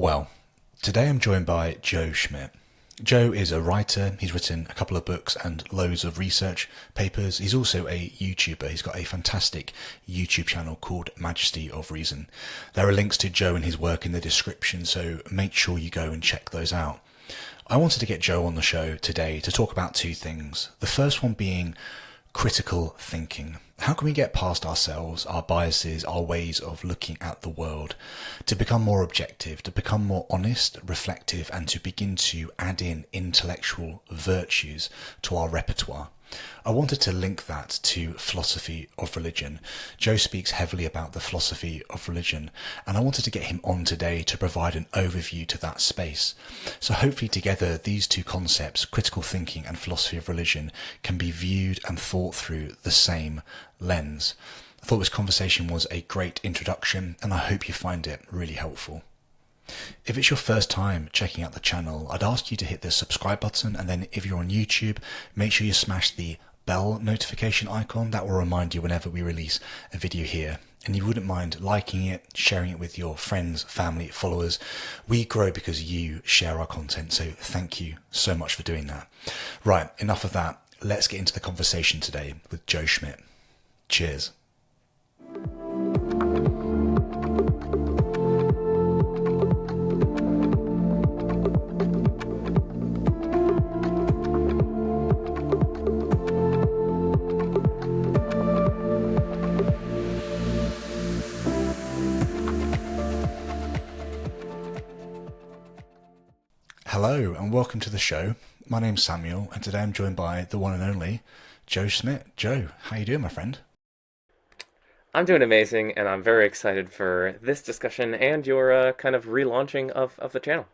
Well, today I'm joined by Joe Schmid. Joe is a writer. He's written a couple of books and loads of research papers. He's also a YouTuber. He's got a fantastic YouTube channel called Majesty of Reason. There are links to Joe and his work in the description, so make sure you go and check those out. I wanted to get Joe on the show today to talk about two things. The first one being critical thinking. How can we get past ourselves, our biases, our ways of looking at the world, to become more objective, to become more honest, reflective, and to begin to add in intellectual virtues to our repertoire? I wanted to link that to philosophy of religion. Joe speaks heavily about the philosophy of religion, and I wanted to get him on today to provide an overview to that space. So hopefully together these two concepts, critical thinking and philosophy of religion, can be viewed and thought through the same lens. I thought this conversation was a great introduction, and I hope you find it really helpful. If it's your first time checking out the channel, I'd ask you to hit the subscribe button, and then if you're on YouTube, make sure you smash the bell notification icon. That will remind you whenever we release a video here. And you wouldn't mind liking it, sharing it with your friends, family, followers. We grow because you share our content, so thank you so much for doing that. Right, enough of that. Let's get into the conversation today with Joe Schmid. Cheers. Hello and welcome to the show. My name's Samuel, and today I'm joined by the one and only Joe Schmid. Joe, how you doing, my friend? I'm doing amazing, and I'm very excited for this discussion and your kind of relaunching of the channel.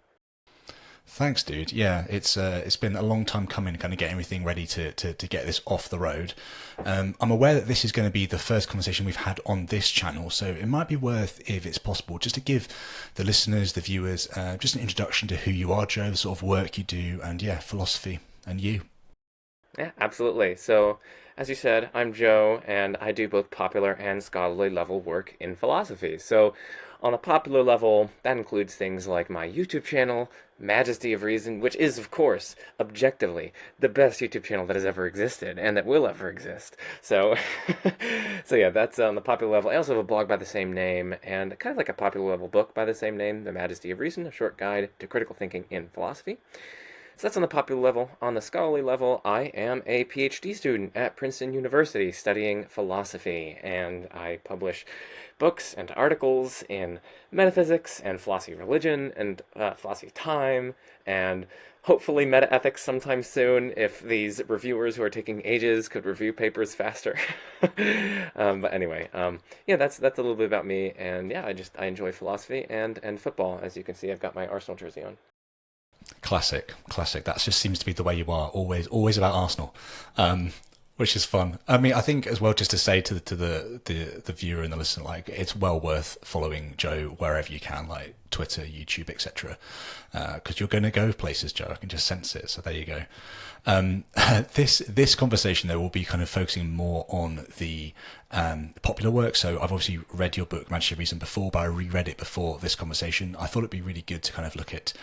Thanks, dude. Yeah, it's been a long time coming, kind of getting everything ready to get this off the road. I'm aware that this is going to be the first conversation we've had on this channel, so it might be worth, if it's possible, just to give the listeners, the viewers, just an introduction to who you are, Joe, the sort of work you do, and yeah, philosophy, and you. Yeah, absolutely. So, as you said, I'm Joe, and I do both popular and scholarly level work in philosophy. So, on a popular level, that includes things like my YouTube channel, Majesty of Reason, which is, of course, objectively the best YouTube channel that has ever existed and that will ever exist. So, so yeah, that's on the popular level. I also have a blog by the same name and kind of like a popular level book by the same name, The Majesty of Reason, a short guide to critical thinking in philosophy. So that's on the popular level. On the scholarly level, I am a PhD student at Princeton University studying philosophy, and I publish books and articles in metaphysics and philosophy of religion and philosophy of time and hopefully metaethics sometime soon if these reviewers who are taking ages could review papers faster. But anyway, yeah, that's a little bit about me, and yeah, I enjoy philosophy and football. As you can see, I've got my Arsenal jersey on. Classic. That just seems to be the way you are. Always about Arsenal, which is fun. I mean, I think as well, just to say to the viewer and the listener, like it's well worth following Joe wherever you can, like Twitter, YouTube, etc. Because you're going to go places, Joe. I can just sense it. So there you go. This conversation though will be kind of focusing more on the popular work. So I've obviously read your book Majesty of Reason before, but I reread it before this conversation. I thought it'd be really good to kind of look at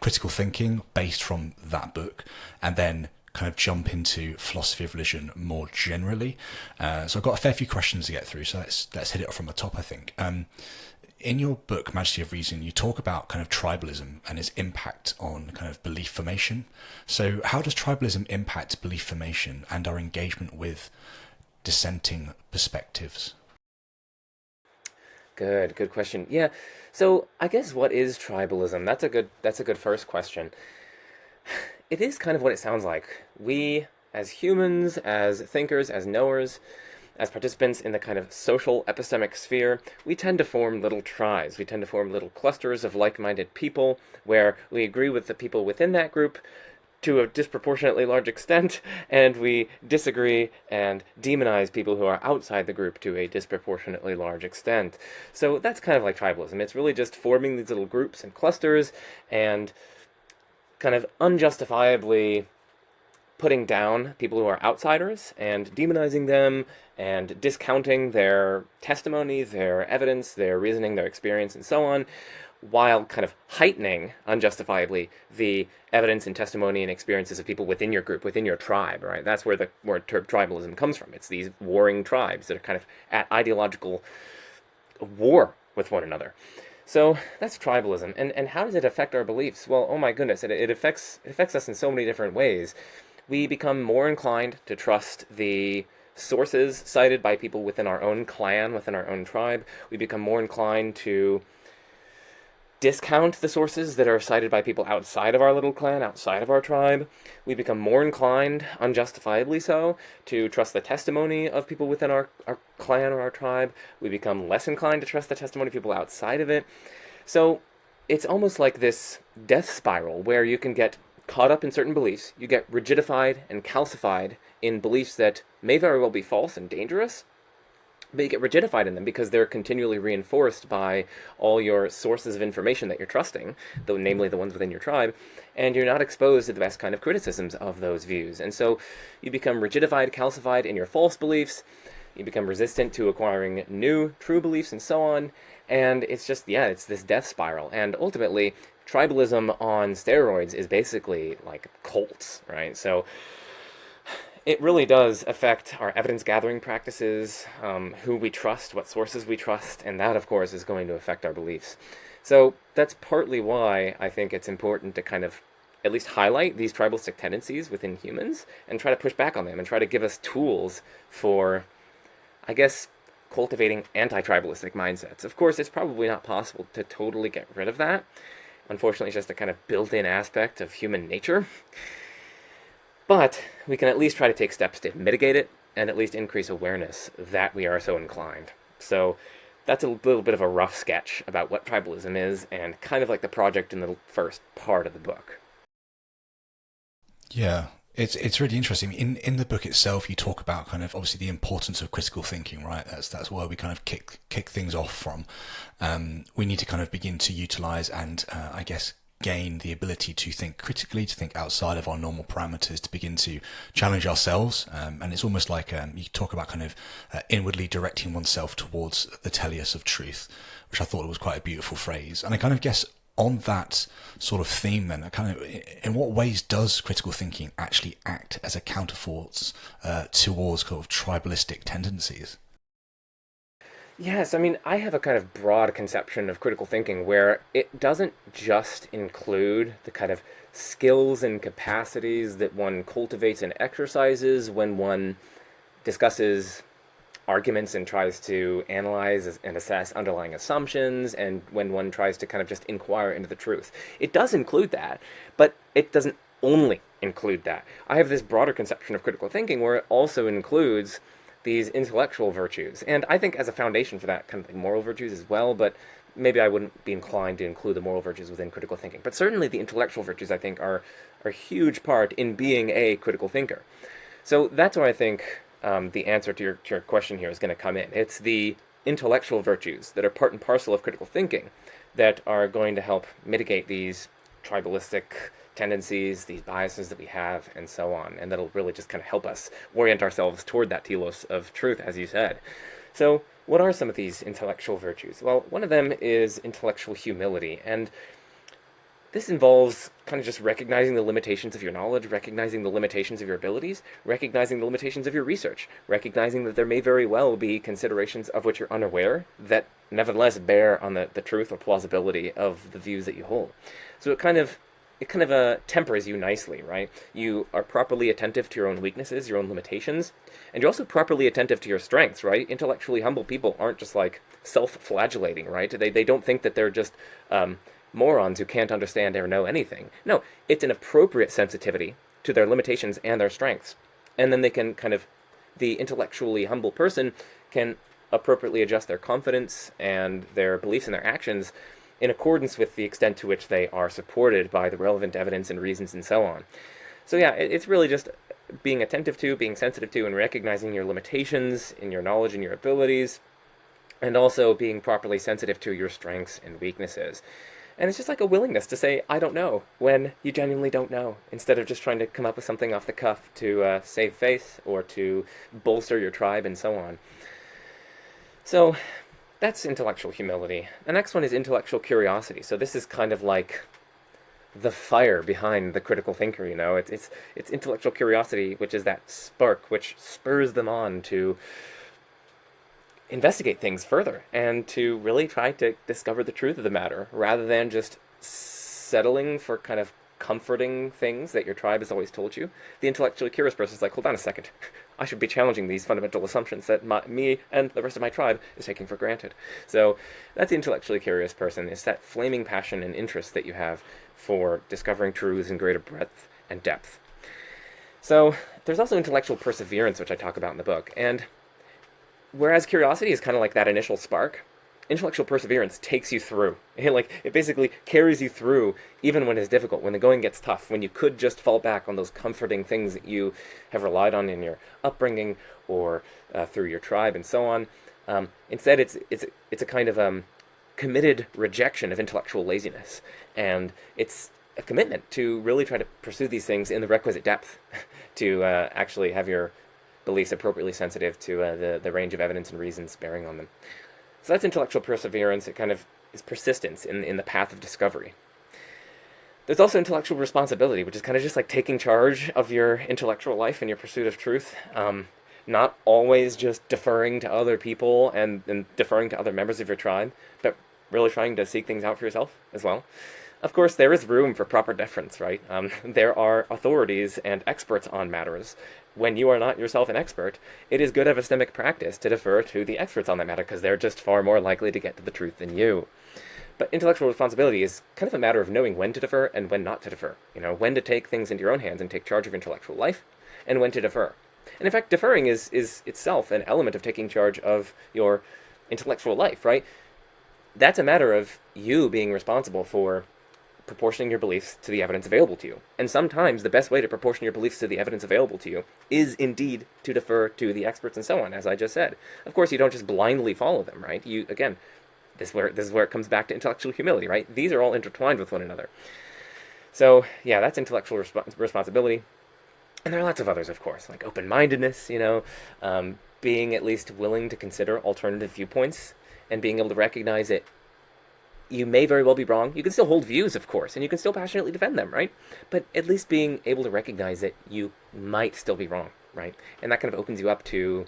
critical thinking based from that book, and then kind of jump into philosophy of religion more generally. So I've got a fair few questions to get through. So let's hit it off from the top, I think. In your book, Majesty of Reason, you talk about kind of tribalism and its impact on kind of belief formation. So how does tribalism impact belief formation and our engagement with dissenting perspectives? Good question. Yeah, so I guess what is tribalism? That's a good first question. It is kind of what it sounds like. We, as humans, as thinkers, as knowers, as participants in the kind of social epistemic sphere, we tend to form little tribes. We tend to form little clusters of like-minded people where we agree with the people within that group to a disproportionately large extent, and we disagree and demonize people who are outside the group to a disproportionately large extent. So that's kind of like tribalism. It's really just forming these little groups and clusters and kind of unjustifiably putting down people who are outsiders and demonizing them and discounting their testimony, their evidence, their reasoning, their experience, and so on, while kind of heightening unjustifiably the evidence and testimony and experiences of people within your group, within your tribe, right? That's where the word tribalism comes from. It's these warring tribes that are kind of at ideological war with one another. So that's tribalism. And how does it affect our beliefs? Well, oh my goodness, it affects us in so many different ways. We become more inclined to trust the sources cited by people within our own clan, within our own tribe. We become more inclined to discount the sources that are cited by people outside of our little clan, outside of our tribe. We become more inclined, unjustifiably so, to trust the testimony of people within our clan or our tribe. We become less inclined to trust the testimony of people outside of it. So it's almost like this death spiral where you can get caught up in certain beliefs, you get rigidified and calcified in beliefs that may very well be false and dangerous, but you get rigidified in them because they're continually reinforced by all your sources of information that you're trusting, though namely the ones within your tribe, and you're not exposed to the best kind of criticisms of those views. And so you become rigidified, calcified in your false beliefs, you become resistant to acquiring new, true beliefs, and so on, and it's just, yeah, it's this death spiral. And ultimately, tribalism on steroids is basically like cults, right? So it really does affect our evidence gathering practices, who we trust, what sources we trust, and that, of course, is going to affect our beliefs. So that's partly why I think it's important to kind of at least highlight these tribalistic tendencies within humans and try to push back on them and try to give us tools for, I guess, cultivating anti-tribalistic mindsets. Of course, it's probably not possible to totally get rid of that. Unfortunately, it's just a kind of built-in aspect of human nature. But we can at least try to take steps to mitigate it and at least increase awareness that we are so inclined. So that's a little bit of a rough sketch about what tribalism is and kind of like the project in the first part of the book. Yeah, it's really interesting. In the book itself, you talk about kind of obviously the importance of critical thinking, right? That's where we kind of kick things off from. We need to kind of begin to utilize and I guess gain the ability to think critically, to think outside of our normal parameters, to begin to challenge ourselves. And it's almost like you talk about kind of inwardly directing oneself towards the teleus of truth, which I thought was quite a beautiful phrase. And I kind of guess on that sort of theme then, in what ways does critical thinking actually act as a counterforce towards kind of tribalistic tendencies? Yes, I mean, I have a kind of broad conception of critical thinking where it doesn't just include the kind of skills and capacities that one cultivates and exercises when one discusses arguments and tries to analyze and assess underlying assumptions, and when one tries to kind of just inquire into the truth. It does include that, but it doesn't only include that. I have this broader conception of critical thinking where it also includes these intellectual virtues, and I think as a foundation for that, kind of like moral virtues as well, but maybe I wouldn't be inclined to include the moral virtues within critical thinking. But certainly the intellectual virtues, I think, are a huge part in being a critical thinker. So that's where I think the answer to your question here is going to come in. It's the intellectual virtues that are part and parcel of critical thinking that are going to help mitigate these tribalistic tendencies, these biases that we have, and so on, and that'll really just kind of help us orient ourselves toward that telos of truth, as you said. So what are some of these intellectual virtues? Well, one of them is intellectual humility, and this involves kind of just recognizing the limitations of your knowledge, recognizing the limitations of your abilities, recognizing the limitations of your research, recognizing that there may very well be considerations of which you're unaware that nevertheless bear on the truth or plausibility of the views that you hold. So it kind of tempers you nicely, right? You are properly attentive to your own weaknesses, your own limitations, and you're also properly attentive to your strengths, right? Intellectually humble people aren't just like self-flagellating, right? They don't think that they're just morons who can't understand or know anything. No, it's an appropriate sensitivity to their limitations and their strengths. And then they can the intellectually humble person can appropriately adjust their confidence and their beliefs and their actions in accordance with the extent to which they are supported by the relevant evidence and reasons and so on. So yeah, it's really just being attentive to, being sensitive to, and recognizing your limitations in your knowledge and your abilities, and also being properly sensitive to your strengths and weaknesses. And it's just like a willingness to say, I don't know, when you genuinely don't know, instead of just trying to come up with something off the cuff to save face or to bolster your tribe and so on. So That's intellectual humility. The next one is intellectual curiosity. So this is kind of like the fire behind the critical thinker, it's intellectual curiosity, which is that spark which spurs them on to investigate things further and to really try to discover the truth of the matter, rather than just settling for kind of comforting things that your tribe has always told you. The intellectually curious person is like, hold on a second, I should be challenging these fundamental assumptions that me and the rest of my tribe is taking for granted. So that's the intellectually curious person. It's that flaming passion and interest that you have for discovering truths in greater breadth and depth. So there's also intellectual perseverance, which I talk about in the book. And whereas curiosity is kind of like that initial spark, intellectual perseverance takes you through. It basically carries you through even when it's difficult, when the going gets tough, when you could just fall back on those comforting things that you have relied on in your upbringing or through your tribe and so on. Instead, it's a kind of committed rejection of intellectual laziness, and it's a commitment to really try to pursue these things in the requisite depth to actually have your beliefs appropriately sensitive to the range of evidence and reasons bearing on them. So that's intellectual perseverance. It kind of is persistence in the path of discovery. There's also intellectual responsibility, which is kind of just like taking charge of your intellectual life and your pursuit of truth. Not always just deferring to other people and deferring to other members of your tribe, but really trying to seek things out for yourself as well. Of course, there is room for proper deference, right? There are authorities and experts on matters. When you are not yourself an expert, it is good epistemic practice to defer to the experts on that matter, because they're just far more likely to get to the truth than you. But intellectual responsibility is kind of a matter of knowing when to defer and when not to defer. When to take things into your own hands and take charge of intellectual life, and when to defer. And in fact, deferring is itself an element of taking charge of your intellectual life, right? That's a matter of you being responsible for proportioning your beliefs to the evidence available to you. And sometimes the best way to proportion your beliefs to the evidence available to you is indeed to defer to the experts and so on, as I just said. Of course, you don't just blindly follow them, right? This is where it comes back to intellectual humility, right? These are all intertwined with one another. So, yeah, that's intellectual responsibility. And there are lots of others, of course, like open-mindedness, being at least willing to consider alternative viewpoints and being able to recognize that you may very well be wrong. You can still hold views, of course, and you can still passionately defend them, right? But at least being able to recognize that you might still be wrong, right? And that kind of opens you up to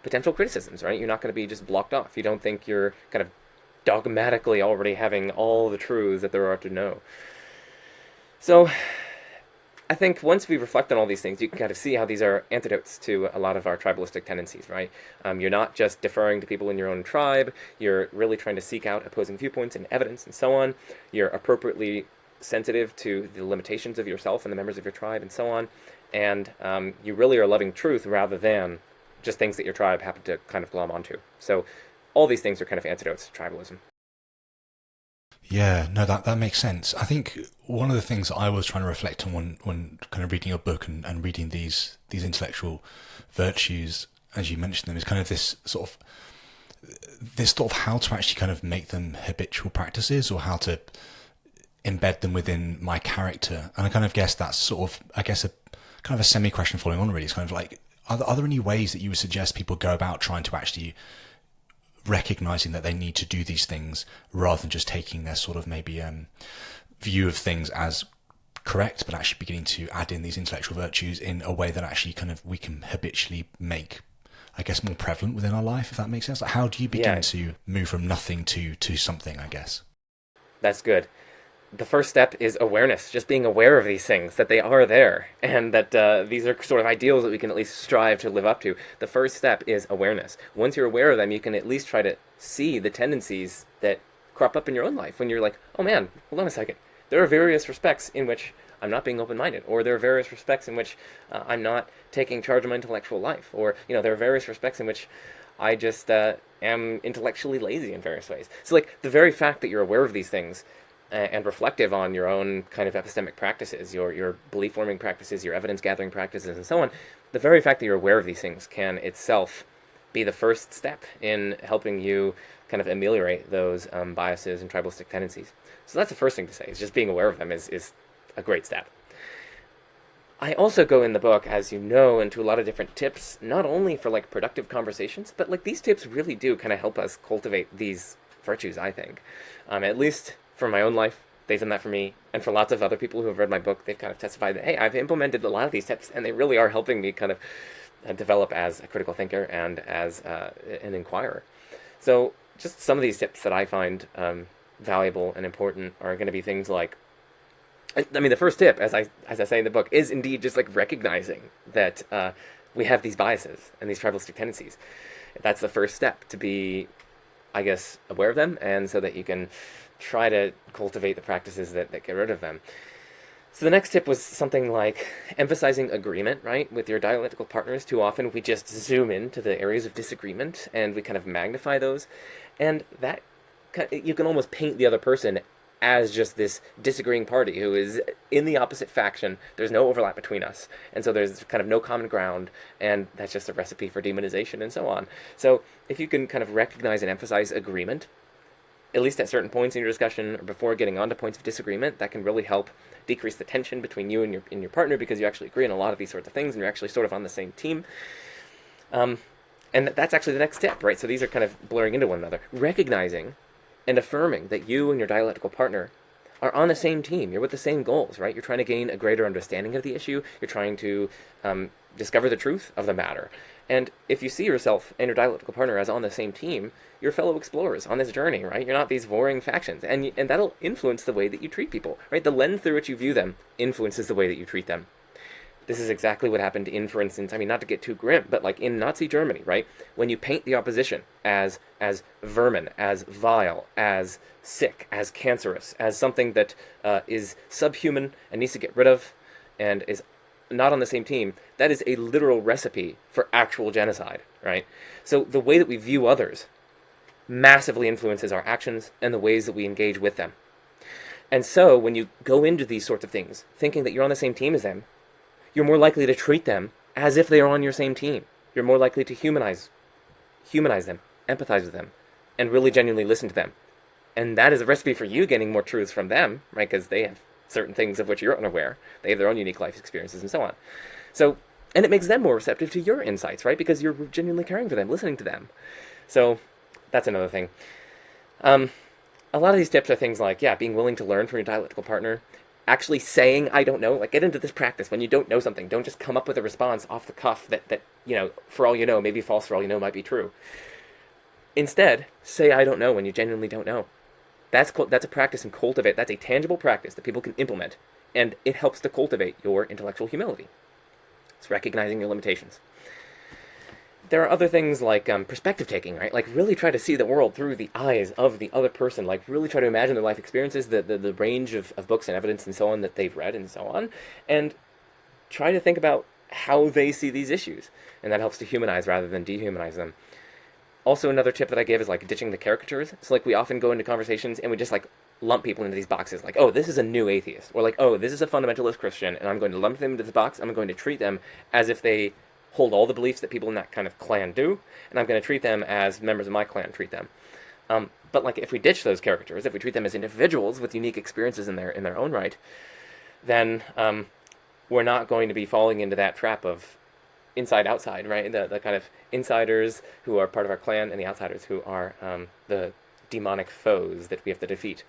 potential criticisms, right? You're not going to be just blocked off. You don't think you're kind of dogmatically already having all the truths that there are to know. So I think once we reflect on all these things, you can kind of see how these are antidotes to a lot of our tribalistic tendencies, right? You're not just deferring to people in your own tribe. You're really trying to seek out opposing viewpoints and evidence and so on. You're appropriately sensitive to the limitations of yourself and the members of your tribe and so on. And you really are loving truth rather than just things that your tribe happened to kind of glom onto. So all these things are kind of antidotes to tribalism. Yeah, no, that makes sense. I think one of the things that I was trying to reflect on when kind of reading your book and reading these intellectual virtues, as you mentioned them, is kind of this sort of how to actually kind of make them habitual practices, or how to embed them within my character. And I kind of guess that's sort of, a kind of a semi-question following on really. It's kind of like, are there any ways that you would suggest people go about trying to actually recognizing that they need to do these things, rather than just taking their sort of maybe view of things as correct, but actually beginning to add in these intellectual virtues in a way that actually kind of we can habitually make, I guess, more prevalent within our life, if that makes sense? Like, how do you begin to move from nothing to something, I guess? That's good. The first step is awareness, just being aware of these things, that they are there, and that these are sort of ideals that we can at least strive to live up to. The first step is awareness. Once you're aware of them, you can at least try to see the tendencies that crop up in your own life when you're like, oh man, hold on a second. There are various respects in which I'm not being open-minded, or there are various respects in which I'm not taking charge of my intellectual life, or there are various respects in which I just am intellectually lazy in various ways. So like the very fact that you're aware of these things and reflective on your own kind of epistemic practices, your belief-forming practices, your evidence-gathering practices, and so on, the very fact that you're aware of these things can itself be the first step in helping you kind of ameliorate those biases and tribalistic tendencies. So that's the first thing to say, is just being aware of them is a great step. I also go in the book, as you know, into a lot of different tips, not only for like productive conversations, but like these tips really do kind of help us cultivate these virtues, I think. At least for my own life, they've done that for me. And for lots of other people who have read my book, they've kind of testified that, hey, I've implemented a lot of these tips and they really are helping me kind of develop as a critical thinker and as an inquirer. So just some of these tips that I find valuable and important are going to be things like, I mean, the first tip, as I say in the book, is indeed just like recognizing that we have these biases and these tribalistic tendencies. That's the first step, to be, I guess, aware of them, and so that you can try to cultivate the practices that get rid of them. So the next tip was something like emphasizing agreement, right, with your dialectical partners. Too often we just zoom into the areas of disagreement and we kind of magnify those, and that you can almost paint the other person as just this disagreeing party who is in the opposite faction. There's no overlap between us, and so there's kind of no common ground, and that's just a recipe for demonization and so on. So if you can kind of recognize and emphasize agreement, at least at certain points in your discussion or before getting on to points of disagreement, that can really help decrease the tension between you and your partner, because you actually agree on a lot of these sorts of things and you're actually sort of on the same team. And that's actually the next step, right? So these are kind of blurring into one another. Recognizing and affirming that you and your dialectical partner are on the same team. You're with the same goals, right? You're trying to gain a greater understanding of the issue. You're trying to discover the truth of the matter. And if you see yourself and your dialectical partner as on the same team, you're fellow explorers on this journey, right? You're not these warring factions. And that'll influence the way that you treat people, right? The lens through which you view them influences the way that you treat them. This is exactly what happened in, for instance, I mean, not to get too grim, but like in Nazi Germany, right? When you paint the opposition as vermin, as vile, as sick, as cancerous, as something that is subhuman and needs to get rid of and is not on the same team, that is a literal recipe for actual genocide, right? So the way that we view others massively influences our actions and the ways that we engage with them. And so when you go into these sorts of things thinking that you're on the same team as them, you're more likely to treat them as if they are on your same team. You're more likely to humanize them, empathize with them, and really genuinely listen to them. And that is a recipe for you getting more truths from them, right? Because they have certain things of which you're unaware. They have their own unique life experiences and so on. So, and it makes them more receptive to your insights, right? Because you're genuinely caring for them, listening to them. So that's another thing. A lot of these tips are things like, being willing to learn from your dialectical partner, actually saying, I don't know, like get into this practice. When you don't know something, don't just come up with a response off the cuff that for all you know, maybe false for all you know, might be true. Instead, say, I don't know, when you genuinely don't know. That's a practice and cultivate. That's a tangible practice that people can implement, and it helps to cultivate your intellectual humility. It's recognizing your limitations. There are other things like perspective taking, right? Like really try to see the world through the eyes of the other person. Like really try to imagine their life experiences, the range of books and evidence and so on that they've read and so on. And try to think about how they see these issues. And that helps to humanize rather than dehumanize them. Also, another tip that I give is like ditching the caricatures. So like we often go into conversations and we just like lump people into these boxes. Like, oh, this is a new atheist. Or like, oh, this is a fundamentalist Christian. And I'm going to lump them into this box. I'm going to treat them as if they hold all the beliefs that people in that kind of clan do, and I'm going to treat them as members of my clan treat them. But like if we ditch those characters, if we treat them as individuals with unique experiences in their own right, then we're not going to be falling into that trap of inside-outside, right? The kind of insiders who are part of our clan and the outsiders who are the demonic foes that we have to defeat.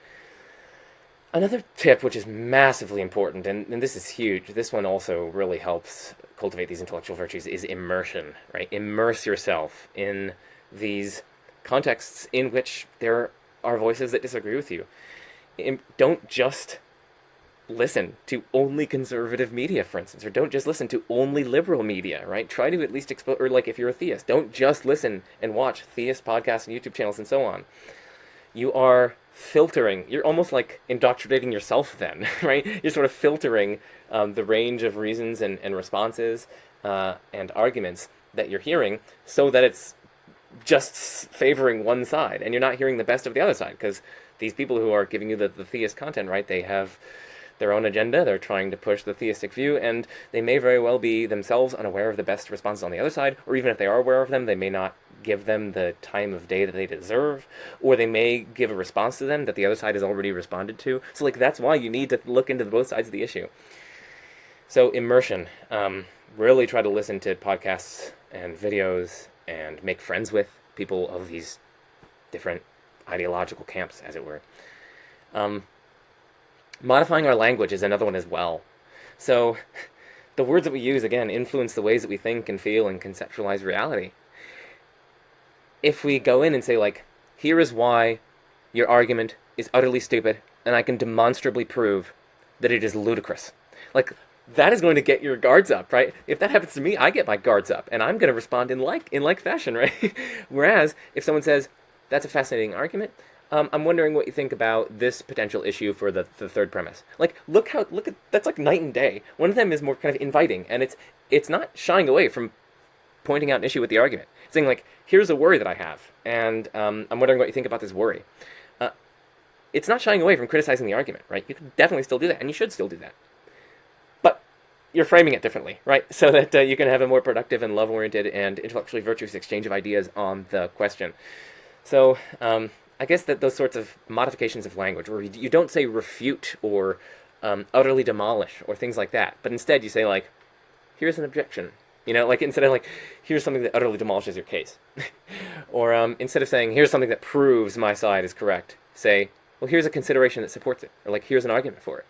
Another tip, which is massively important, and this is huge, this one also really helps cultivate these intellectual virtues, is immersion, right? Immerse yourself in these contexts in which there are voices that disagree with you. Don't just listen to only conservative media, for instance, or don't just listen to only liberal media, right? Try to at least explore, or like if you're a theist, don't just listen and watch theist podcasts and YouTube channels and so on. You are filtering, you're almost like indoctrinating yourself then, right? You're sort of filtering the range of reasons and responses and arguments that you're hearing so that it's just favoring one side and you're not hearing the best of the other side, because these people who are giving you the theist content, right, they have their own agenda, they're trying to push the theistic view, and they may very well be themselves unaware of the best responses on the other side, or even if they are aware of them, they may not give them the time of day that they deserve, or they may give a response to them that the other side has already responded to. So like that's why you need to look into both sides of the issue. So immersion. Really try to listen to podcasts and videos and make friends with people of these different ideological camps, as it were. Um, Modifying our language is another one as well. So the words that we use, again, influence the ways that we think and feel and conceptualize reality. If we go in and say, like, here is why your argument is utterly stupid, and I can demonstrably prove that it is ludicrous. Like, that is going to get your guards up, right? If that happens to me, I get my guards up, and I'm going to respond in like fashion, right? Whereas, if someone says, that's a fascinating argument, I'm wondering what you think about this potential issue for the third premise. Like, look at that's like night and day. One of them is more kind of inviting, and it's not shying away from pointing out an issue with the argument. It's saying, like, here's a worry that I have, and I'm wondering what you think about this worry. It's not shying away from criticizing the argument, right? You can definitely still do that, and you should still do that. But you're framing it differently, right? So that you can have a more productive and love-oriented and intellectually virtuous exchange of ideas on the question. So I guess that those sorts of modifications of language, where you don't say refute or utterly demolish or things like that, but instead you say, like, here's an objection. You know, like, instead of, like, here's something that utterly demolishes your case. Or instead of saying, here's something that proves my side is correct, say, well, here's a consideration that supports it. Or, like, here's an argument for it.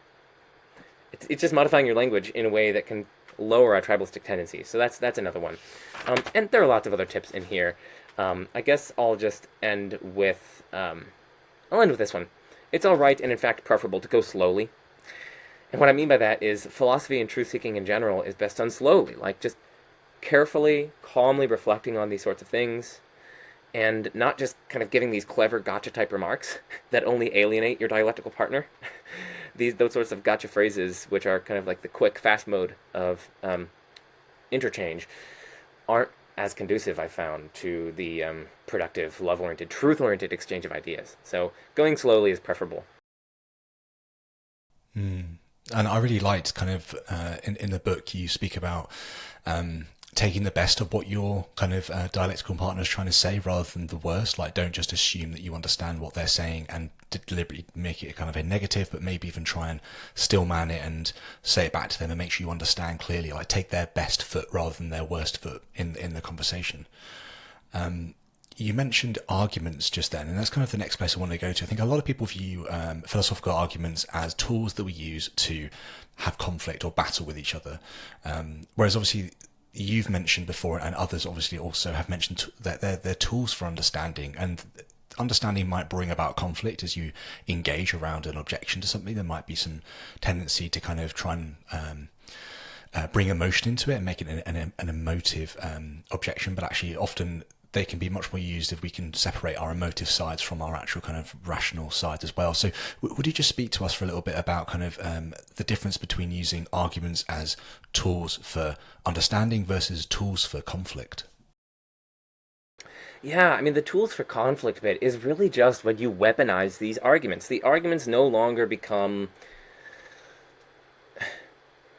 It's just modifying your language in a way that can lower our tribalistic tendencies. So that's another one. And there are lots of other tips in here. I guess I'll just end with, I'll end with this one. It's all right and, in fact, preferable to go slowly. And what I mean by that is philosophy and truth-seeking in general is best done slowly. Like, just carefully, calmly reflecting on these sorts of things, and not just kind of giving these clever gotcha-type remarks that only alienate your dialectical partner. Those sorts of gotcha phrases, which are kind of like the quick, fast mode of interchange, aren't as conducive, I found, to the productive, love-oriented, truth-oriented exchange of ideas. So going slowly is preferable. And I really liked kind of in the book you speak about taking the best of what your kind of dialectical partner is trying to say rather than the worst. Like, don't just assume that you understand what they're saying and deliberately make it kind of a negative, but maybe even try and still man it and say it back to them and make sure you understand clearly. Like, take their best foot rather than their worst foot in the conversation. You mentioned arguments just then, and that's kind of the next place I want to go to. I think a lot of people view philosophical arguments as tools that we use to have conflict or battle with each other, whereas obviously you've mentioned before, and others obviously also have mentioned that they're tools for understanding, and understanding might bring about conflict as you engage around an objection to something. There might be some tendency to kind of try and bring emotion into it and make it an emotive objection, but actually often they can be much more used if we can separate our emotive sides from our actual kind of rational sides as well. So would you just speak to us for a little bit about kind of the difference between using arguments as tools for understanding versus tools for conflict? Yeah, I mean, the tools for conflict bit is really just when you weaponize these arguments. The arguments no longer become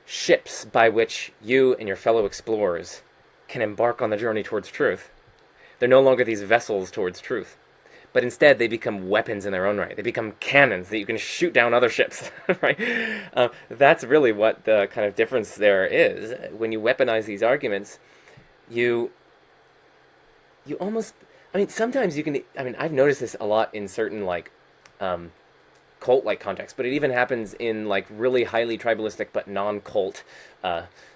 ships by which you and your fellow explorers can embark on the journey towards truth. They're no longer these vessels towards truth, but instead they become weapons in their own right. They become cannons that you can shoot down other ships, right? That's really what the kind of difference there is. When you weaponize these arguments, you almost, I mean, sometimes you can, I mean, I've noticed this a lot in certain, like, cult-like contexts, but it even happens in, like, really highly tribalistic but non-cult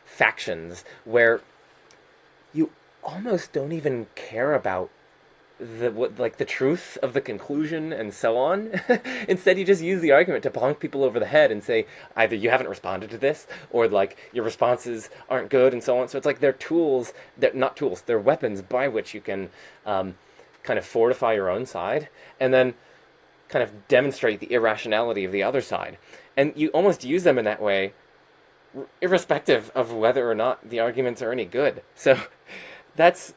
factions, where you almost don't even care about the truth of the conclusion and so on. Instead, you just use the argument to bonk people over the head and say either you haven't responded to this, or like your responses aren't good, and so on. So it's like they're tools, they're not tools, they're weapons by which you can kind of fortify your own side and then kind of demonstrate the irrationality of the other side. And you almost use them in that way irrespective of whether or not the arguments are any good. So that's,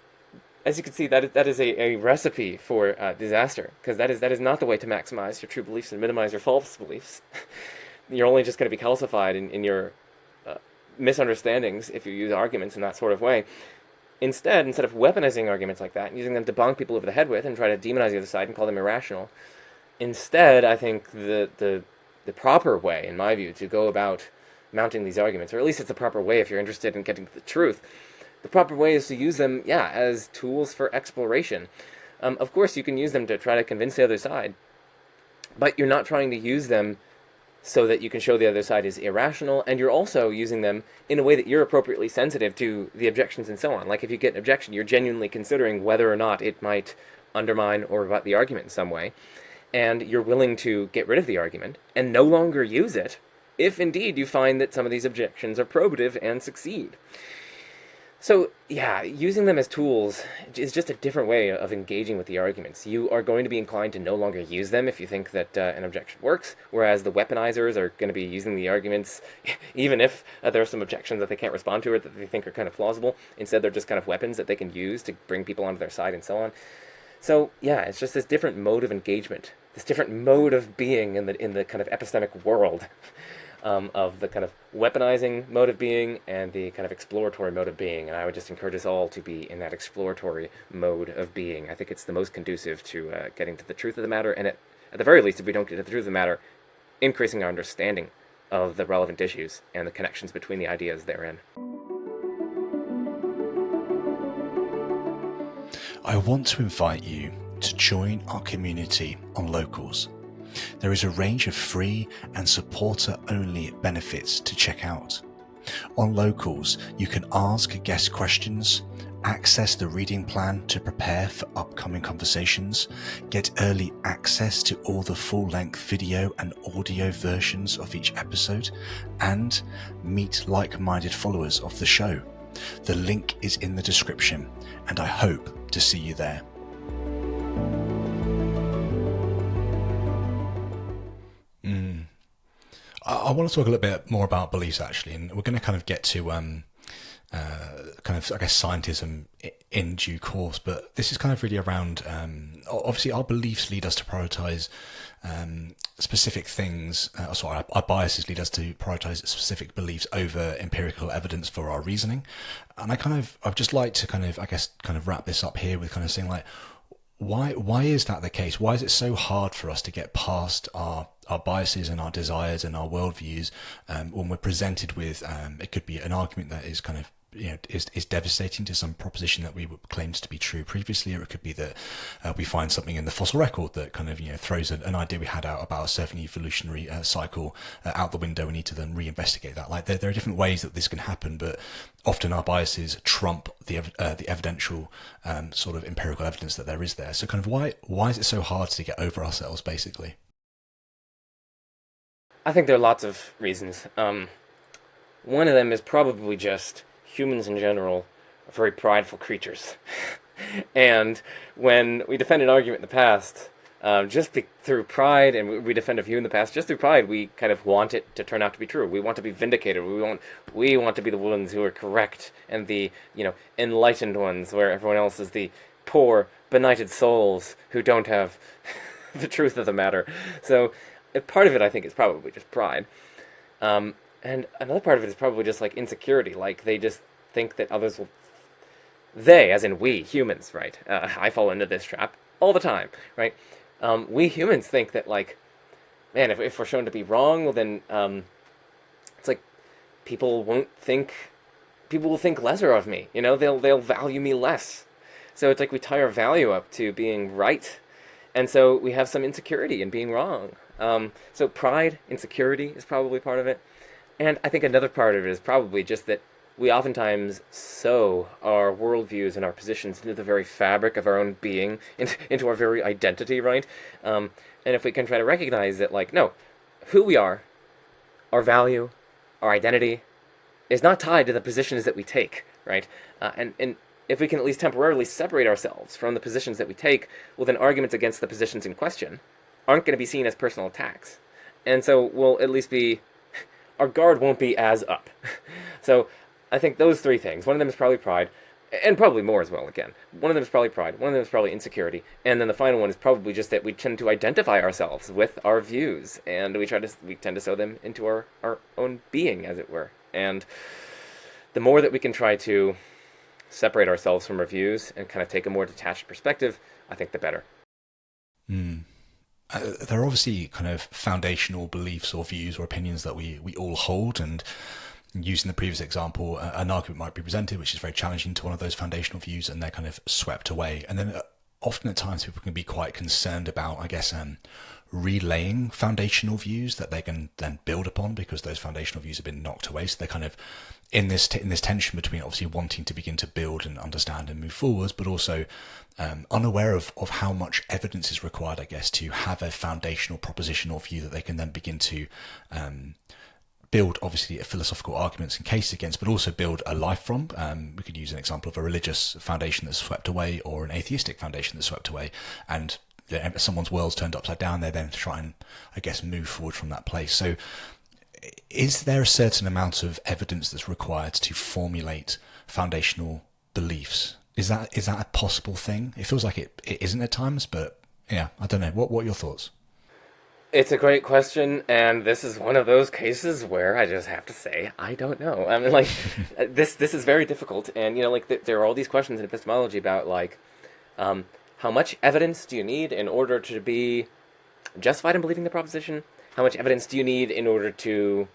as you can see, that is a recipe for disaster, because that is not the way to maximize your true beliefs and minimize your false beliefs. You're only just going to be calcified in your misunderstandings if you use arguments in that sort of way. Instead of weaponizing arguments like that and using them to bonk people over the head with and try to demonize the other side and call them irrational, instead, I think the proper way, in my view, to go about mounting these arguments, or at least it's the proper way if you're interested in getting to the truth. The proper way is to use them, as tools for exploration. Of course, you can use them to try to convince the other side, but you're not trying to use them so that you can show the other side is irrational, and you're also using them in a way that you're appropriately sensitive to the objections and so on. Like if you get an objection, you're genuinely considering whether or not it might undermine or rebut the argument in some way, and you're willing to get rid of the argument and no longer use it if indeed you find that some of these objections are probative and succeed. So, using them as tools is just a different way of engaging with the arguments. You are going to be inclined to no longer use them if you think that an objection works, whereas the weaponizers are going to be using the arguments even if there are some objections that they can't respond to or that they think are kind of plausible. Instead, they're just kind of weapons that they can use to bring people onto their side and so on. So, it's just this different mode of engagement, this different mode of being in the kind of epistemic world. Of the kind of weaponizing mode of being and the kind of exploratory mode of being. And I would just encourage us all to be in that exploratory mode of being. I think it's the most conducive to getting to the truth of the matter, and at the very least, if we don't get to the truth of the matter, increasing our understanding of the relevant issues and the connections between the ideas therein. I want to invite you to join our community on Locals. There is a range of free and supporter-only benefits to check out. On Locals, you can ask guest questions, access the reading plan to prepare for upcoming conversations, get early access to all the full-length video and audio versions of each episode, and meet like-minded followers of the show. The link is in the description, and I hope to see you there. I want to talk a little bit more about beliefs, actually, and we're going to kind of get to scientism in due course, but this is kind of really around, obviously our beliefs lead us to prioritize specific things, our biases lead us to prioritize specific beliefs over empirical evidence for our reasoning. And I'd just like to kind of wrap this up here with kind of saying, like, why is that the case? Why is it so hard for us to get past our biases and our desires and our worldviews when we're presented with it could be an argument that is kind of is devastating to some proposition that we claimed to be true previously, or it could be that we find something in the fossil record that kind of throws an idea we had out about a certain evolutionary cycle out the window. We need to then reinvestigate that. Like there are different ways that this can happen, but often our biases trump the evidential sort of empirical evidence that there is there. So kind of why is it so hard to get over ourselves, basically? I think there are lots of reasons. One of them is probably just humans in general are very prideful creatures. And when we defend an argument in the past, through pride, and we defend a view in the past, just through pride, we kind of want it to turn out to be true. We want to be vindicated. We want to be the ones who are correct and the enlightened ones, where everyone else is the poor, benighted souls who don't have the truth of the matter. So part of it, I think, is probably just pride. And another part of it is probably just like insecurity. Like they just think that others will... They, as in we, humans, right? I fall into this trap all the time, right? We humans think that, like, man, if we're shown to be wrong, well then, it's like people will think lesser of me. They'll value me less. So it's like we tie our value up to being right. And so we have some insecurity in being wrong. So pride, insecurity is probably part of it. And I think another part of it is probably just that we oftentimes sow our worldviews and our positions into the very fabric of our own being, into our very identity, right? And if we can try to recognize that, like, no, who we are, our value, our identity, is not tied to the positions that we take, right? And if we can at least temporarily separate ourselves from the positions that we take, well, then arguments against the positions in question aren't going to be seen as personal attacks. And so we'll at least our guard won't be as up. So I think those three things. One of them is probably pride, and probably more as well, again. One of them is probably pride, one of them is probably insecurity, and then the final one is probably just that we tend to identify ourselves with our views, and we tend to sow them into our own being, as it were. And the more that we can try to separate ourselves from our views and kind of take a more detached perspective, I think the better. there are obviously kind of foundational beliefs or views or opinions that we all hold, and using the previous example, an argument might be presented which is very challenging to one of those foundational views, and they're kind of swept away. And then often at times people can be quite concerned about, I guess, relaying foundational views that they can then build upon, because those foundational views have been knocked away. So they're kind of in this tension between obviously wanting to begin to build and understand and move forwards, but also unaware of how much evidence is required, I guess, to have a foundational proposition or view that they can then begin to build, obviously, philosophical arguments and cases against, but also build a life from. We could use an example of a religious foundation that's swept away, or an atheistic foundation that's swept away, and someone's world's turned upside down. They then try and, I guess, move forward from that place. So is there a certain amount of evidence that's required to formulate foundational beliefs? Is that a possible thing? It feels like it isn't at times, but yeah, I don't know. What are your thoughts? It's a great question, and this is one of those cases where I just have to say I don't know. I mean, like, this is very difficult, and like there are all these questions in epistemology about like, how much evidence do you need in order to be justified in believing the proposition? How much evidence do you need in order to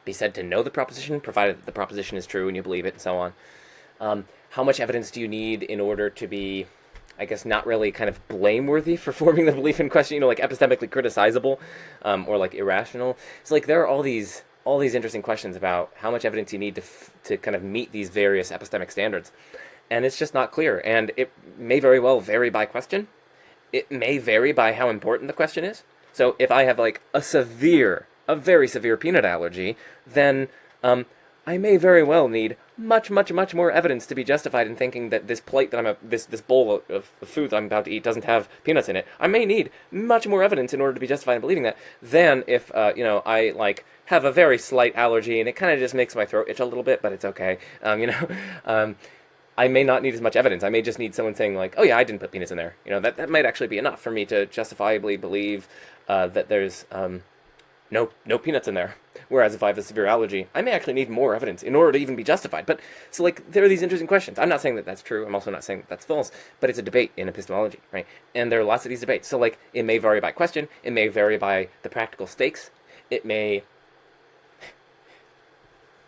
be said to know the proposition, provided that the proposition is true and you believe it, and so on? How much evidence do you need in order to be, I guess, not really kind of blameworthy for forming the belief in question, like epistemically criticizable, or like irrational? So like there are all these interesting questions about how much evidence you need to kind of meet these various epistemic standards. And it's just not clear. And it may very well vary by question. It may vary by how important the question is. So if I have like a very severe peanut allergy, then I may very well need much more evidence to be justified in thinking that this plate that this bowl of food that I'm about to eat doesn't have peanuts in it. I may need much more evidence in order to be justified in believing that than if I like have a very slight allergy and it kind of just makes my throat itch a little bit, but it's okay. I may not need as much evidence. I may just need someone saying like, "Oh yeah, I didn't put peanuts in there." That might actually be enough for me to justifiably believe that there's no peanuts in there. Whereas if I have a severe allergy, I may actually need more evidence in order to even be justified. But so like there are these interesting questions. I'm not saying that that's true. I'm also not saying that that's false. But it's a debate in epistemology, right? And there are lots of these debates. So like it may vary by question. It may vary by the practical stakes. It may.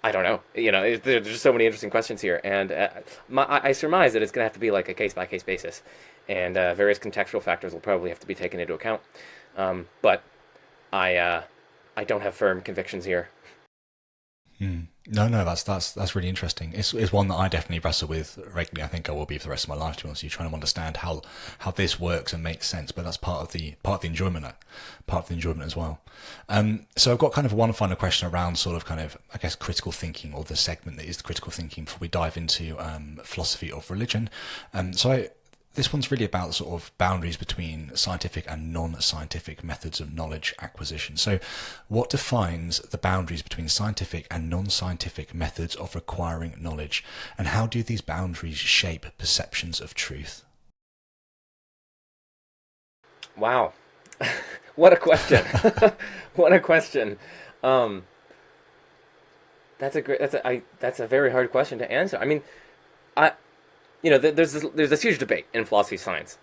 I don't know. There's just so many interesting questions here, and I surmise that it's going to have to be like a case-by-case basis, and various contextual factors will probably have to be taken into account. But I don't have firm convictions here. No, that's really interesting. It's one that I definitely wrestle with regularly. I think I will be for the rest of my life, to be honest with you, trying to understand how this works and makes sense. But that's part of the enjoyment, as well. So I've got kind of one final question around sort of kind of, I guess, critical thinking, or the segment that is the critical thinking, before we dive into philosophy of religion. This one's really about sort of boundaries between scientific and non-scientific methods of knowledge acquisition. So what defines the boundaries between scientific and non-scientific methods of acquiring knowledge? And how do these boundaries shape perceptions of truth? Wow. What a question. What a question. That's a very hard question to answer. I mean, there's this huge debate in philosophy of science,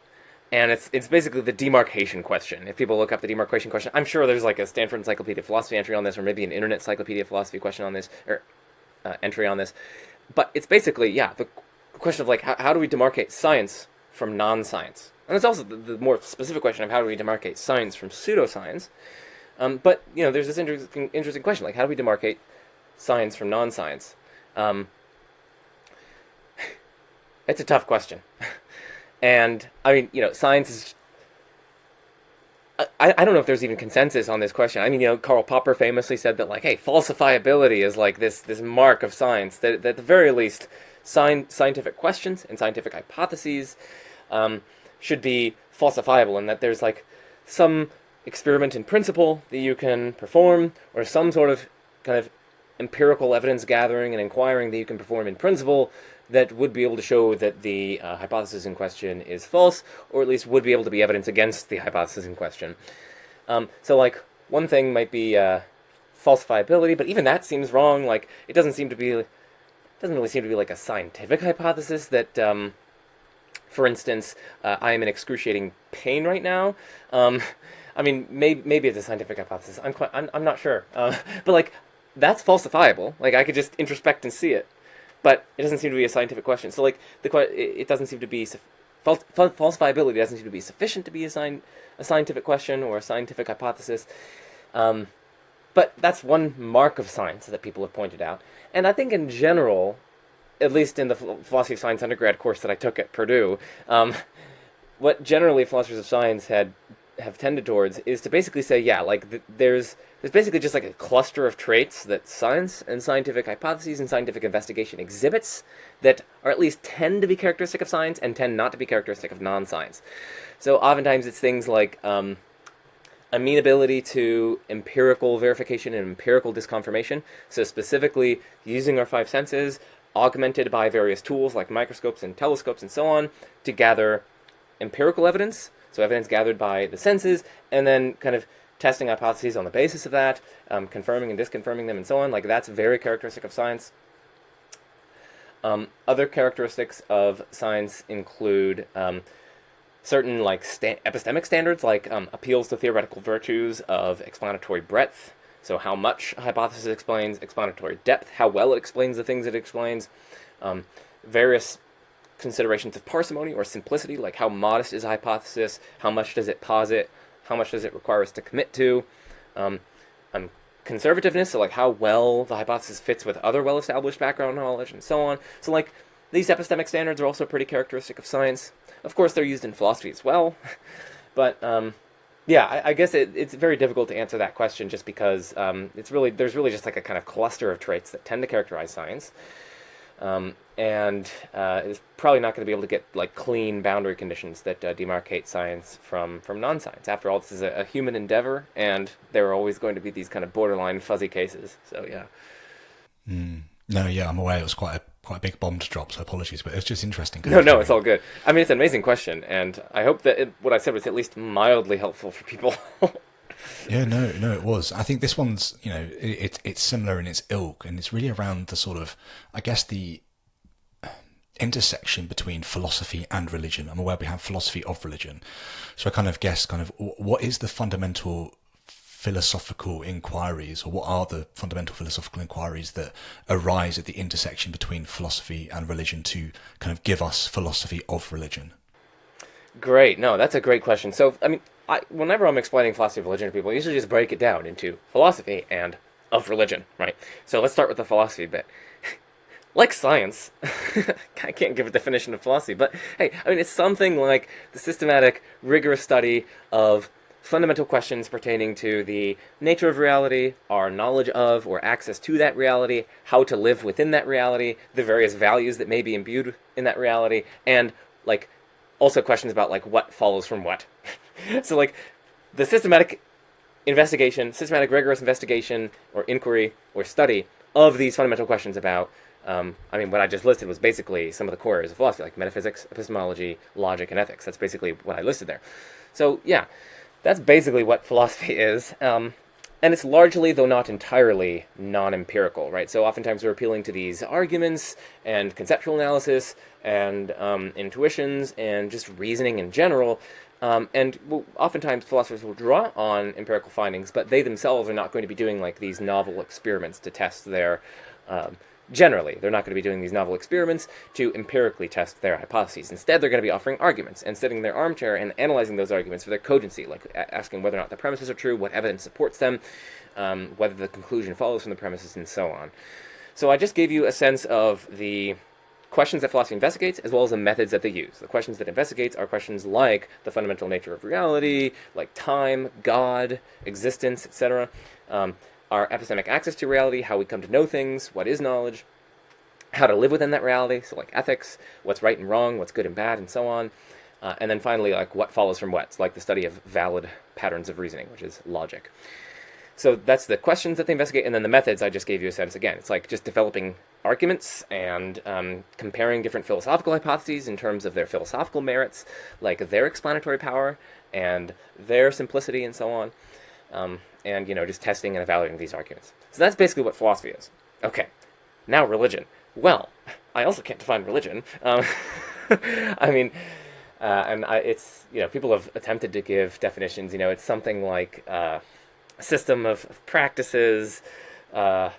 and it's basically the demarcation question. If people look up the demarcation question, I'm sure there's like a Stanford Encyclopedia of Philosophy entry on this, or maybe an Internet Encyclopedia of Philosophy question on this, or entry on this. But it's basically, the question of like how do we demarcate science from non-science? And it's also the more specific question of how do we demarcate science from pseudoscience. But there's this interesting question, like how do we demarcate science from non-science? It's a tough question. And, I mean, science is... I don't know if there's even consensus on this question. I mean, Karl Popper famously said that, like, hey, falsifiability is like this mark of science. That at the very least, scientific questions and scientific hypotheses should be falsifiable, and that there's, like, some experiment in principle that you can perform, or some sort of kind of empirical evidence gathering and inquiring that you can perform in principle that would be able to show that the hypothesis in question is false, or at least would be able to be evidence against the hypothesis in question. So, like, one thing might be falsifiability, but even that seems wrong. Like, it doesn't really seem to be like a scientific hypothesis that, for instance, I am in excruciating pain right now. I mean, maybe it's a scientific hypothesis. I'm not sure. But like, that's falsifiable. Like, I could just introspect and see it, but it doesn't seem to be a scientific question. So like, it doesn't seem to be falsifiability doesn't seem to be sufficient to be a scientific question or a scientific hypothesis. But that's one mark of science that people have pointed out. And I think in general, at least in the philosophy of science undergrad course that I took at Purdue, what generally philosophers of science have tended towards is to basically say, yeah, like there's basically just like a cluster of traits that science and scientific hypotheses and scientific investigation exhibits that are at least tend to be characteristic of science and tend not to be characteristic of non-science. So oftentimes it's things like amenability to empirical verification and empirical disconfirmation. So specifically using our five senses, augmented by various tools like microscopes and telescopes and so on, to gather empirical evidence, so evidence gathered by the senses, and then kind of testing hypotheses on the basis of that, confirming and disconfirming them and so on. Like, that's very characteristic of science. Other characteristics of science include certain like epistemic standards, like appeals to theoretical virtues of explanatory breadth, so how much a hypothesis explains, explanatory depth, how well it explains the things it explains, various considerations of parsimony or simplicity, like how modest is a hypothesis, how much does it posit, how much does it require us to commit to, conservativeness, so like how well the hypothesis fits with other well-established background knowledge, and so on. So like these epistemic standards are also pretty characteristic of science. Of course, they're used in philosophy as well, but yeah, I guess it's very difficult to answer that question just because there's really just like a kind of cluster of traits that tend to characterize science. And it's probably not going to be able to get like clean boundary conditions that demarcate science from non-science. After all, this is a human endeavor, and there are always going to be these kind of borderline fuzzy cases. So yeah. No, yeah, I'm aware it was quite a big bomb to drop, so apologies, but it's just interesting. No, it's all good. I mean, it's an amazing question, and I hope that what I said was at least mildly helpful for people. Yeah, no, it was. I think this one's, it's similar in its ilk, and it's really around the sort of, I guess, the intersection between philosophy and religion. I'm aware we have philosophy of religion, so I kind of guess what is the fundamental philosophical inquiries, or what are the fundamental philosophical inquiries that arise at the intersection between philosophy and religion to kind of give us philosophy of religion? Great. No, that's a great question. So, I mean, whenever I'm explaining philosophy of religion to people, I usually just break it down into philosophy and of religion, right? So let's start with the philosophy bit. Like science, I can't give a definition of philosophy, but hey, I mean, it's something like the systematic, rigorous study of fundamental questions pertaining to the nature of reality, our knowledge of or access to that reality, how to live within that reality, the various values that may be imbued in that reality, and like also questions about like what follows from what. So like the systematic rigorous investigation or inquiry or study of these fundamental questions about I mean, what I just listed was basically some of the core areas of philosophy, like metaphysics, epistemology, logic, and ethics. That's basically what I listed there. So yeah, that's basically what philosophy is. And it's largely, though not entirely, non-empirical, right? So oftentimes we're appealing to these arguments and conceptual analysis and intuitions and just reasoning in general. And oftentimes philosophers will draw on empirical findings, but they themselves are not going to be doing like these novel experiments to test their... Generally, they're not going to be doing these novel experiments to empirically test their hypotheses. Instead, they're going to be offering arguments and sitting in their armchair and analyzing those arguments for their cogency, like asking whether or not the premises are true, what evidence supports them, whether the conclusion follows from the premises, and so on. So I just gave you a sense of the questions that philosophy investigates, as well as the methods that they use. The questions that it investigates are questions like the fundamental nature of reality, like time, God, existence, etc., our epistemic access to reality, how we come to know things, what is knowledge, how to live within that reality, so like ethics, what's right and wrong, what's good and bad, and so on. And then finally, like what follows from what, it's like the study of valid patterns of reasoning, which is logic. So that's the questions that they investigate, and then the methods I just gave you a sense. Again, it's like just developing arguments and comparing different philosophical hypotheses in terms of their philosophical merits, like their explanatory power and their simplicity and so on. And, just testing and evaluating these arguments. So that's basically what philosophy is. Okay, now religion. Well, I also can't define religion. I mean, It's, people have attempted to give definitions. It's something like a system of practices, uh,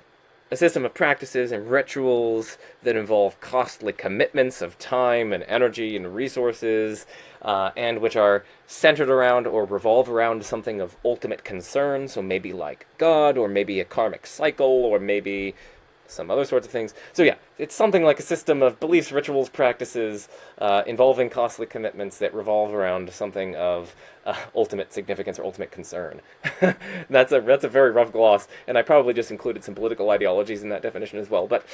a system of practices and rituals that involve costly commitments of time and energy and resources, and which are centered around or revolve around something of ultimate concern. So maybe like God, or maybe a karmic cycle, or maybe some other sorts of things. So yeah, it's something like a system of beliefs, rituals, practices involving costly commitments that revolve around something of ultimate significance or ultimate concern. That's a very rough gloss, and I probably just included some political ideologies in that definition as well. But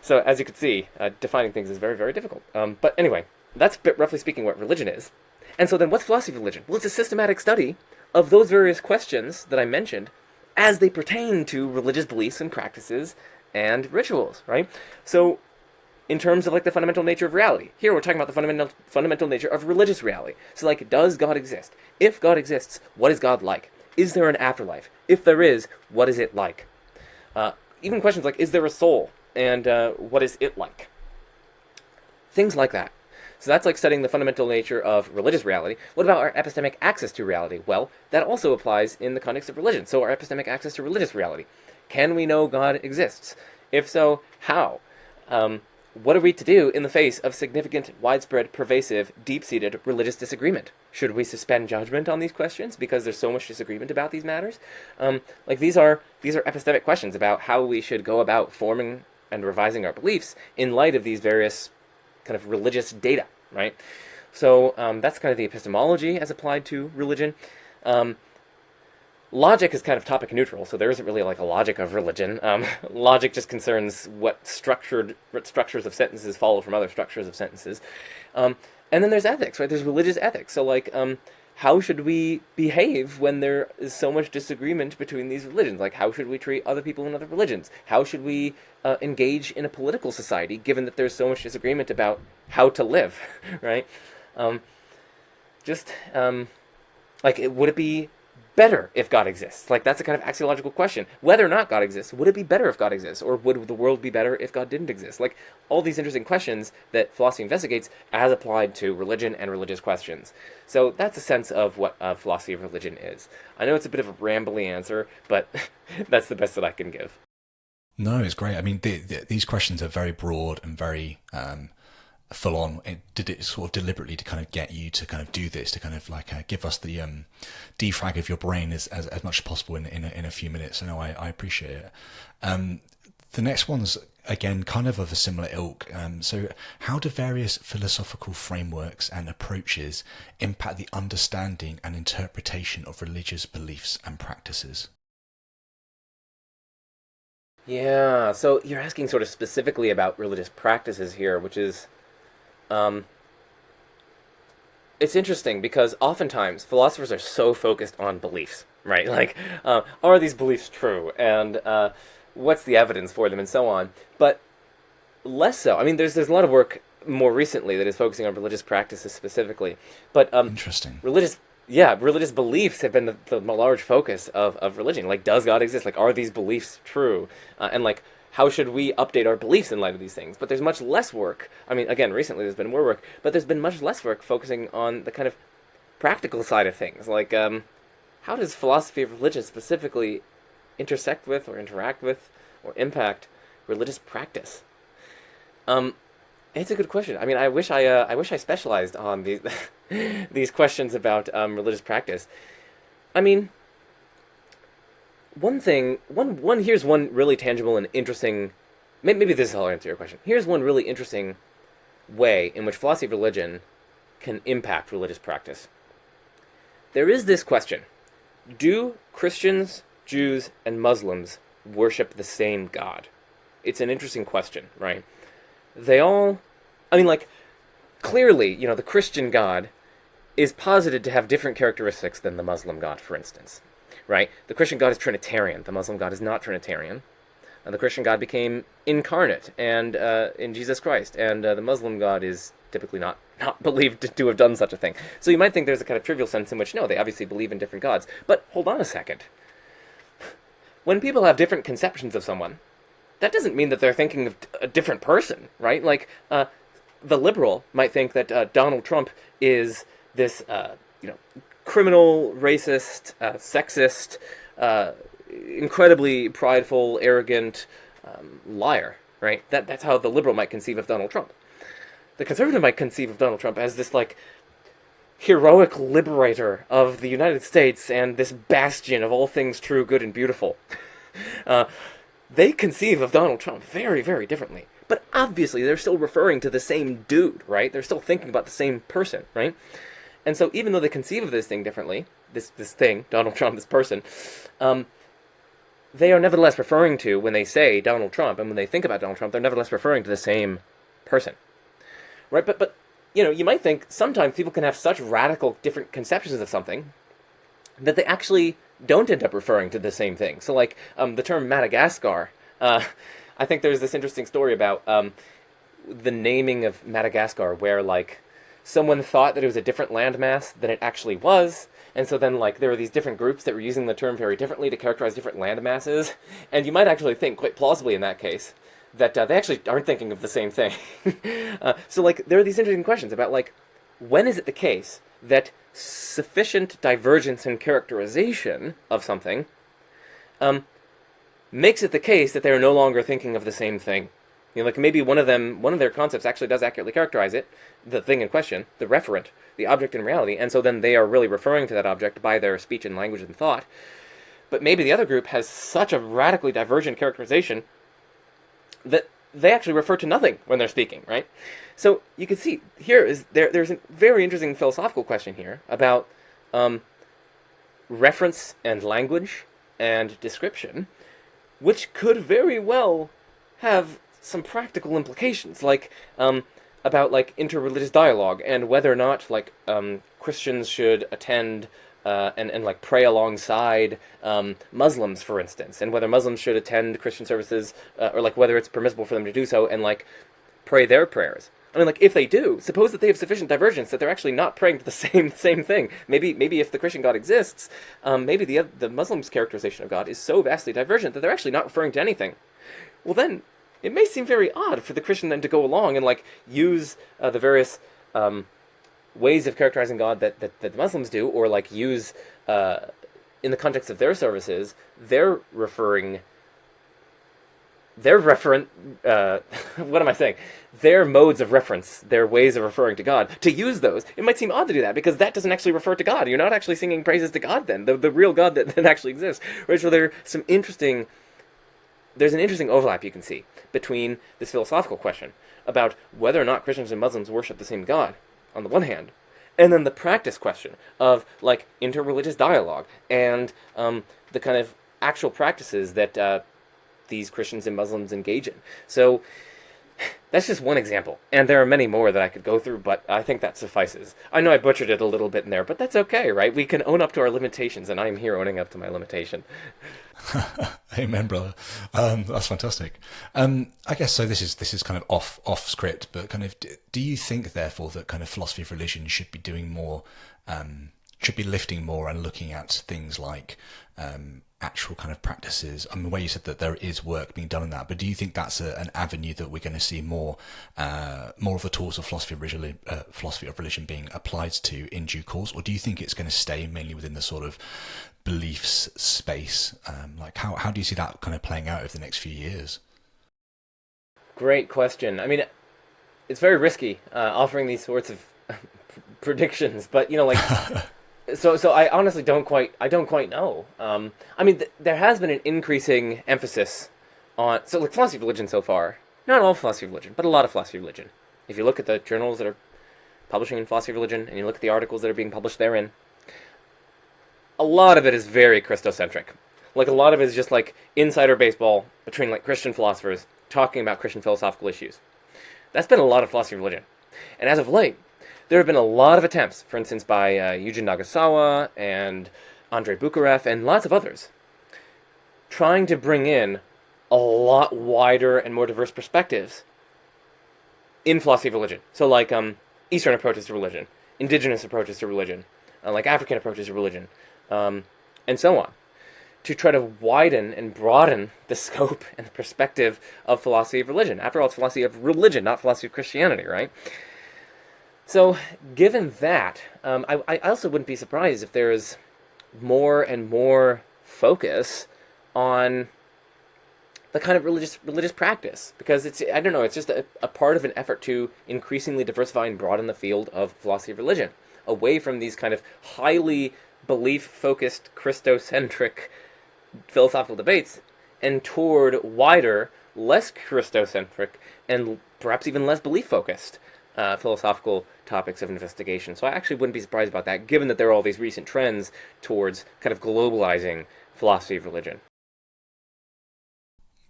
so as you can see, defining things is very, very difficult. But anyway, that's roughly speaking what religion is. And so then what's philosophy of religion? Well, it's a systematic study of those various questions that I mentioned as they pertain to religious beliefs and practices and rituals, right? So in terms of like the fundamental nature of reality, here we're talking about the fundamental nature of religious reality. So like, does God exist? If God exists, what is God like? Is there an afterlife? If there is, what is it like? Even questions like, is there a soul? And what is it like? Things like that. So that's like studying the fundamental nature of religious reality. What about our epistemic access to reality? Well, that also applies in the context of religion. So our epistemic access to religious reality. Can we know God exists? If so, how? What are we to do in the face of significant, widespread, pervasive, deep-seated religious disagreement? Should we suspend judgment on these questions because there's so much disagreement about these matters? These are epistemic questions about how we should go about forming and revising our beliefs in light of these various kind of religious data, right? So that's kind of the epistemology as applied to religion. Logic is kind of topic neutral, so there isn't really like a logic of religion. Logic just concerns what structures of sentences follow from other structures of sentences. And then there's ethics, right? There's religious ethics. So like, how should we behave when there is so much disagreement between these religions? Like, how should we treat other people in other religions? How should we engage in a political society, given that there's so much disagreement about how to live, right? Would it be better if God exists? Like, that's a kind of axiological question. Whether or not God exists, would it be better if God exists? Or would the world be better if God didn't exist? Like, all these interesting questions that philosophy investigates as applied to religion and religious questions. So that's a sense of what philosophy of religion is. I know it's a bit of a rambly answer, but that's the best that I can give. No, it's great. I mean, these questions are very broad and very full on. Did it sort of deliberately to kind of get you to kind of do this, to kind of like give us the defrag of your brain as much as possible in a few minutes? So no, I appreciate it. The next one's again kind of a similar ilk. So how do various philosophical frameworks and approaches impact the understanding and interpretation of religious beliefs and practices? Yeah, so you're asking sort of specifically about religious practices here, which is it's interesting because oftentimes philosophers are so focused on beliefs, right? Like, are these beliefs true? And what's the evidence for them, and so on. But less so. I mean, there's a lot of work more recently that is focusing on religious practices specifically. But Interesting. religious beliefs have been the large focus of religion. Like, does God exist? Like, are these beliefs true? And like, how should we update our beliefs in light of these things? But there's much less work. I mean, again, recently there's been more work, but there's been much less work focusing on the kind of practical side of things. Like, how does philosophy of religion specifically intersect with, or interact with, or impact religious practice? It's a good question. I mean, I wish I specialized on these these questions about religious practice. I mean, here's one really tangible and interesting. Maybe this is how I'll answer your question. Here's one really interesting way in which philosophy of religion can impact religious practice. There is this question: do Christians, Jews, and Muslims worship the same God? It's an interesting question, right? Clearly, the Christian God is posited to have different characteristics than the Muslim God, for instance, right? The Christian God is Trinitarian. The Muslim God is not Trinitarian. The Christian God became incarnate and in Jesus Christ, and the Muslim God is typically not believed to have done such a thing. So you might think there's a kind of trivial sense in which, no, they obviously believe in different gods. But hold on a second. When people have different conceptions of someone, that doesn't mean that they're thinking of a different person, right? Like, the liberal might think that Donald Trump is this, criminal, racist, sexist, incredibly prideful, arrogant liar, right? That's how the liberal might conceive of Donald Trump. The conservative might conceive of Donald Trump as this, like, heroic liberator of the United States and this bastion of all things true, good, and beautiful. They conceive of Donald Trump very, very differently. But obviously, they're still referring to the same dude, right? They're still thinking about the same person, right? And so even though they conceive of this thing differently, this thing, Donald Trump, this person, they are nevertheless referring to, when they say Donald Trump, and when they think about Donald Trump, they're nevertheless referring to the same person, right? But you might think sometimes people can have such radical different conceptions of something that they actually don't end up referring to the same thing. So, like, the term Madagascar, I think there's this interesting story about the naming of Madagascar, where, like, someone thought that it was a different landmass than it actually was, and so then, like, there were these different groups that were using the term very differently to characterize different landmasses, and you might actually think, quite plausibly in that case, that they actually aren't thinking of the same thing. So, like, there are these interesting questions about, like, when is it the case that sufficient divergence in characterization of something makes it the case that they are no longer thinking of the same thing? Like, maybe one of their concepts actually does accurately characterize it, the thing in question, the referent, the object in reality, and so then they are really referring to that object by their speech and language and thought. But maybe the other group has such a radically divergent characterization that they actually refer to nothing when they're speaking, right? So you can see there's a very interesting philosophical question here about reference and language and description, which could very well have some practical implications, like about, like, interreligious dialogue and whether or not, like, Christians should attend and like pray alongside Muslims, for instance, and whether Muslims should attend Christian services or, like, whether it's permissible for them to do so and, like, pray their prayers. I mean, like, if they do, suppose that they have sufficient divergence that they're actually not praying to the same thing. Maybe if the Christian God exists, maybe the Muslim's characterization of God is so vastly divergent that they're actually not referring to anything. Well, then it may seem very odd for the Christian then to go along and, like, use the various ways of characterizing God that the Muslims do, or, like, use in the context of their services, their referent what am I saying? Their modes of reference, their ways of referring to God, to use those. It might seem odd to do that, because that doesn't actually refer to God. You're not actually singing praises to God then, the real God that actually exists. Right? So there's an interesting overlap you can see between this philosophical question about whether or not Christians and Muslims worship the same God, on the one hand, and then the practice question of, like, interreligious dialogue and the kind of actual practices that these Christians and Muslims engage in. So that's just one example, and there are many more that I could go through, but I think that suffices. I know I butchered it a little bit in there, but that's okay, right? We can own up to our limitations, and I'm here owning up to my limitation. Amen, brother. That's fantastic. I guess so. This is kind of off script, but kind of, do you think therefore that kind of philosophy of religion should be doing more, should be lifting more and looking at things like actual kind of practices? I mean, where you said that there is work being done on that, but do you think that's an avenue that we're going to see more of the tools of philosophy of religion being applied to in due course, or do you think it's going to stay mainly within the sort of beliefs space? Like, how do you see that kind of playing out over the next few years? Great question. I mean, it's very risky offering these sorts of predictions, but like so I honestly don't quite know. I mean, there has been an increasing emphasis on, so, like, philosophy of religion so far. Not all philosophy of religion, but a lot of philosophy of religion. If you look at the journals that are publishing in philosophy of religion, and you look at the articles that are being published therein, a lot of it is very Christocentric. Like, a lot of it is just, like, insider baseball between, like, Christian philosophers talking about Christian philosophical issues. That's been a lot of philosophy of religion. And as of late, there have been a lot of attempts, for instance, by Eugen Nagasawa and Andrei Bukharev and lots of others, trying to bring in a lot wider and more diverse perspectives in philosophy of religion. So, like, Eastern approaches to religion, indigenous approaches to religion, like African approaches to religion, and so on. to try to widen and broaden the scope and the perspective of philosophy of religion. After all, it's philosophy of religion, not philosophy of Christianity, right? So, given that, I also wouldn't be surprised if there's more and more focus on the kind of religious practice, because it's, I don't know, it's just a part of an effort to increasingly diversify and broaden the field of philosophy of religion, away from these kind of highly belief-focused, Christocentric philosophical debates, and toward wider, less Christocentric, and perhaps even less belief-focused philosophical topics of investigation. So I actually wouldn't be surprised about that, given that there are all these recent trends towards kind of globalizing philosophy of religion.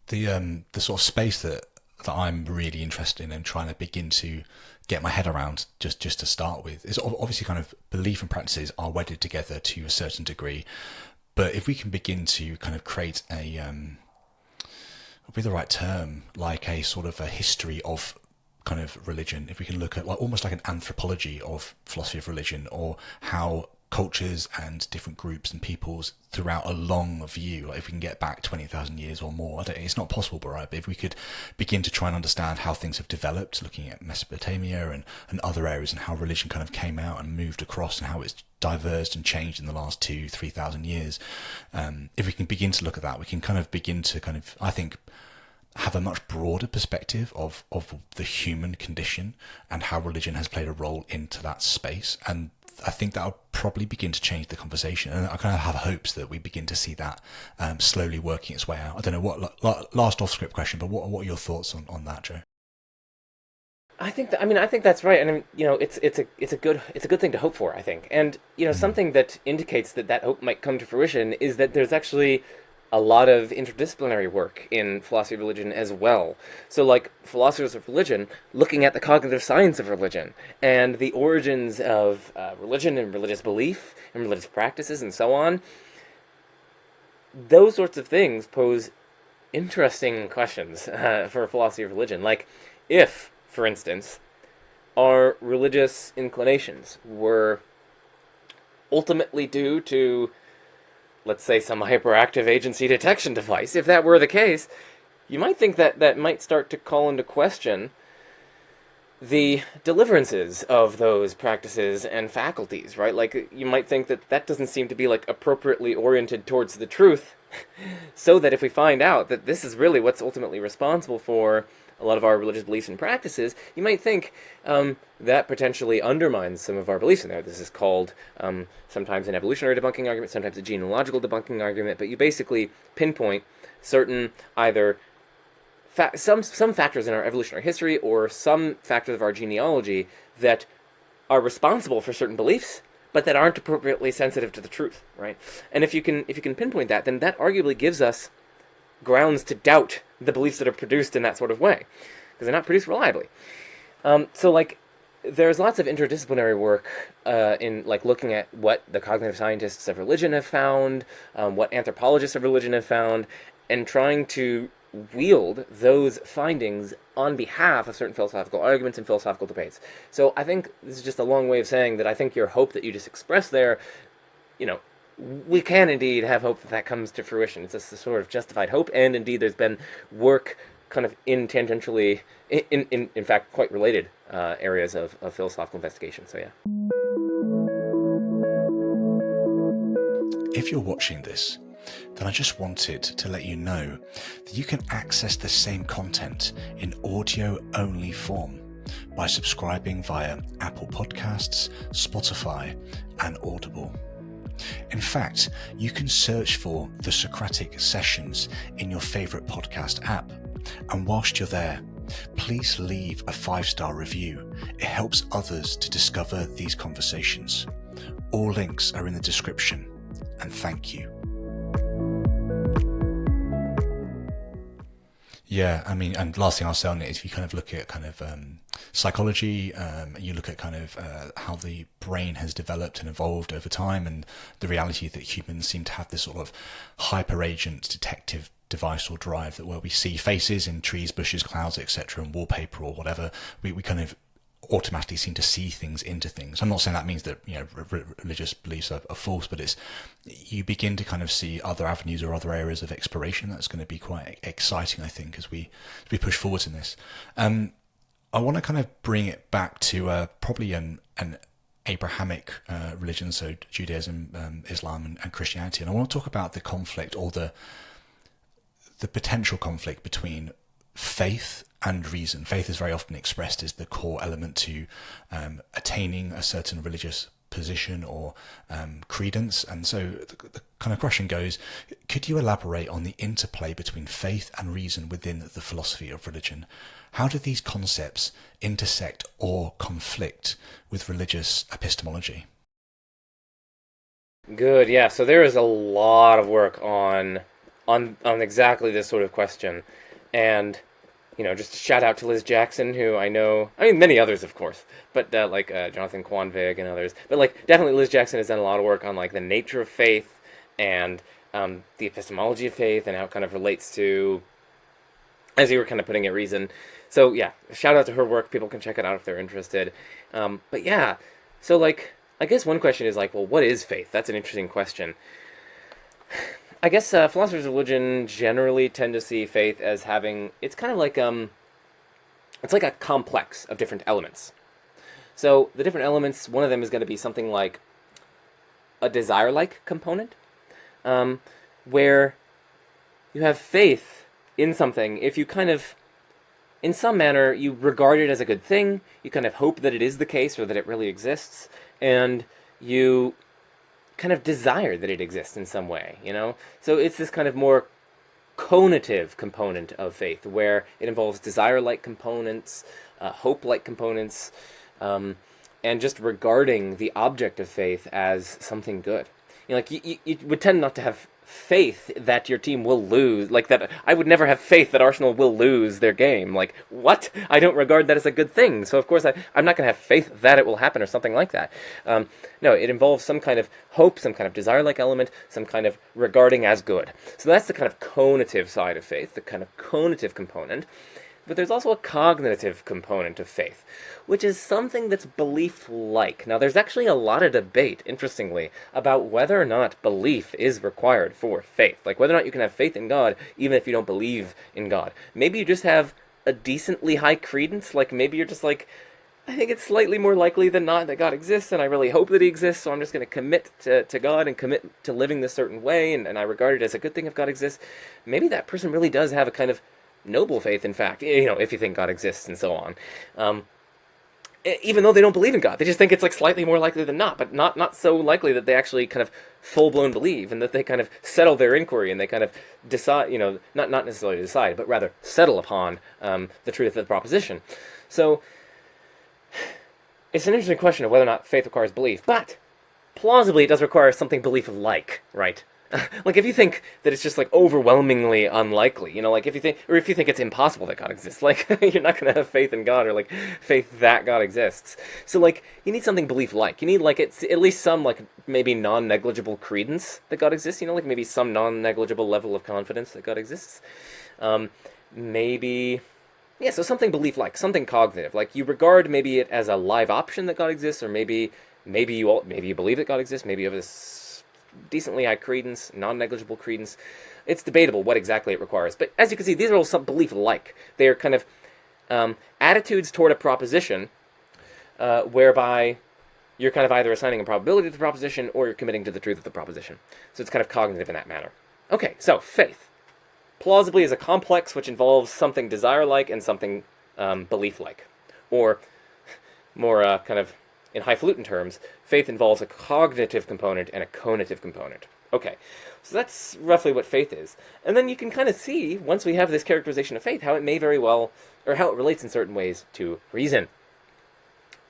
The sort of space that I'm really interested in and trying to begin to get my head around, just to start with, is obviously kind of belief and practices are wedded together to a certain degree. But if we can begin to kind of create a, what would be the right term, like a sort of a history of kind of religion, if we can look at like almost like an anthropology of philosophy of religion, or how cultures and different groups and peoples throughout a long view, like if we can get back 20,000 years or more, it's not possible, but right, but if we could begin to try and understand how things have developed, looking at Mesopotamia and other areas, and how religion kind of came out and moved across, and how it's diverged and changed in the last 2,000-3,000 years, if we can begin to look at that, we can kind of begin to kind of, I think, have a much broader perspective of the human condition and how religion has played a role into that space. And I think that'll probably begin to change the conversation. And I kind of have hopes that we begin to see that slowly working its way out. I don't know what, last off script question, but what are your thoughts on that, Joe? I think that's right, and it's a good thing to hope for, I think. And something that indicates that hope might come to fruition is that there's actually a lot of interdisciplinary work in philosophy of religion as well. So, like, philosophers of religion looking at the cognitive science of religion and the origins of religion and religious belief and religious practices and so on. Those sorts of things pose interesting questions for philosophy of religion. Like, if, for instance, our religious inclinations were ultimately due to, let's say, some hyperactive agency detection device, if that were the case, you might think that might start to call into question the deliverances of those practices and faculties, right? Like, you might think that doesn't seem to be, like, appropriately oriented towards the truth, so that if we find out that this is really what's ultimately responsible for a lot of our religious beliefs and practices, you might think that potentially undermines some of our beliefs in there. This is called sometimes an evolutionary debunking argument, sometimes a genealogical debunking argument, but you basically pinpoint certain either some factors in our evolutionary history or some factors of our genealogy that are responsible for certain beliefs, but that aren't appropriately sensitive to the truth, right? And if you can pinpoint that, then that arguably gives us grounds to doubt the beliefs that are produced in that sort of way, because they're not produced reliably. So, like, there's lots of interdisciplinary work in, like, looking at what the cognitive scientists of religion have found, what anthropologists of religion have found, and trying to wield those findings on behalf of certain philosophical arguments and philosophical debates. So I think this is just a long way of saying that I think your hope that you just expressed there, we can indeed have hope that comes to fruition. It's a sort of justified hope, and indeed there's been work kind of in fact, quite related areas of philosophical investigation, so yeah. If you're watching this, then I just wanted to let you know that you can access the same content in audio-only form by subscribing via Apple Podcasts, Spotify, and Audible. In fact, you can search for the Socratic Sessions in your favourite podcast app, and whilst you're there, please leave a 5-star review. It helps others to discover these conversations. All links are in the description, and thank you. Yeah, I mean, and last thing I'll say on it is if you kind of look at kind of psychology, you look at kind of how the brain has developed and evolved over time, and the reality that humans seem to have this sort of hyper-agent detective device or drive that where we see faces in trees, bushes, clouds, etc., and wallpaper or whatever, we kind of automatically seem to see things into things. I'm not saying that means that religious beliefs are false, but it's you begin to kind of see other avenues or other areas of exploration. That's going to be quite exciting, I think, as we push forwards in this. I want to kind of bring it back to probably an Abrahamic religion, so Judaism, Islam, and Christianity, and I want to talk about the conflict or the potential conflict between faith and reason. Faith is very often expressed as the core element to attaining a certain religious position or credence. And so the kind of question goes, could you elaborate on the interplay between faith and reason within the philosophy of religion? How do these concepts intersect or conflict with religious epistemology? Good, yeah. So there is a lot of work on exactly this sort of question, and just a shout out to Liz Jackson, who I know, I mean, many others, of course, but like Jonathan Quanvig and others. But like, definitely Liz Jackson has done a lot of work on like the nature of faith and the epistemology of faith and how it kind of relates to, as you were kind of putting it, reason. So yeah, shout out to her work. People can check it out if they're interested. But yeah, so like, I guess one question is like, well, what is faith? That's an interesting question. I guess philosophers of religion generally tend to see faith as having, it's kind of like, it's like a complex of different elements. So the different elements, one of them is going to be something like a desire-like component, where you have faith in something. If you kind of, in some manner, you regard it as a good thing, you kind of hope that it is the case or that it really exists, and you kind of desire that it exists in some way, So it's this kind of more conative component of faith, where it involves desire-like components, hope-like components, and just regarding the object of faith as something good. You would tend not to have faith that your team will lose, like that. I would never have faith that Arsenal will lose their game. Like, what? I don't regard that as a good thing. So of course I'm not going to have faith that it will happen or something like that. No, it involves some kind of hope, some kind of desire-like element, some kind of regarding as good. So that's the kind of conative side of faith, the kind of conative component. But there's also a cognitive component of faith, which is something that's belief-like. Now, there's actually a lot of debate, interestingly, about whether or not belief is required for faith. Like, whether or not you can have faith in God, even if you don't believe in God. Maybe you just have a decently high credence. Like, maybe you're just like, I think it's slightly more likely than not that God exists, and I really hope that he exists, so I'm just going to commit to God and commit to living this certain way, and I regard it as a good thing if God exists. Maybe that person really does have a kind of noble faith, in fact, if you think God exists and so on. Even though they don't believe in God, they just think it's like slightly more likely than not, but not so likely that they actually kind of full-blown believe, and that they kind of settle their inquiry and they kind of decide, not necessarily decide, but rather settle upon the truth of the proposition. So it's an interesting question of whether or not faith requires belief, but plausibly it does require something belief-like, right? Like, if you think that it's just like overwhelmingly unlikely, like if you think it's impossible that God exists, like you're not going to have faith in God or like faith that God exists. So like you need something belief-like. You need like it's at least some like maybe non-negligible credence that God exists. Like maybe some non-negligible level of confidence that God exists. Maybe. Yeah, so something belief-like, something cognitive. Like you regard maybe it as a live option that God exists, or maybe you believe that God exists. Maybe you have this decently high credence, non-negligible credence. It's debatable what exactly it requires. But as you can see, these are all some belief-like. They are kind of attitudes toward a proposition whereby you're kind of either assigning a probability to the proposition or you're committing to the truth of the proposition. So it's kind of cognitive in that manner. Okay, so faith. Plausibly is a complex which involves something desire-like and something belief-like. Or more kind of in highfalutin terms, faith involves a cognitive component and a conative component. Okay, so that's roughly what faith is. And then you can kind of see, once we have this characterization of faith, how it may very well, or how it relates in certain ways to reason.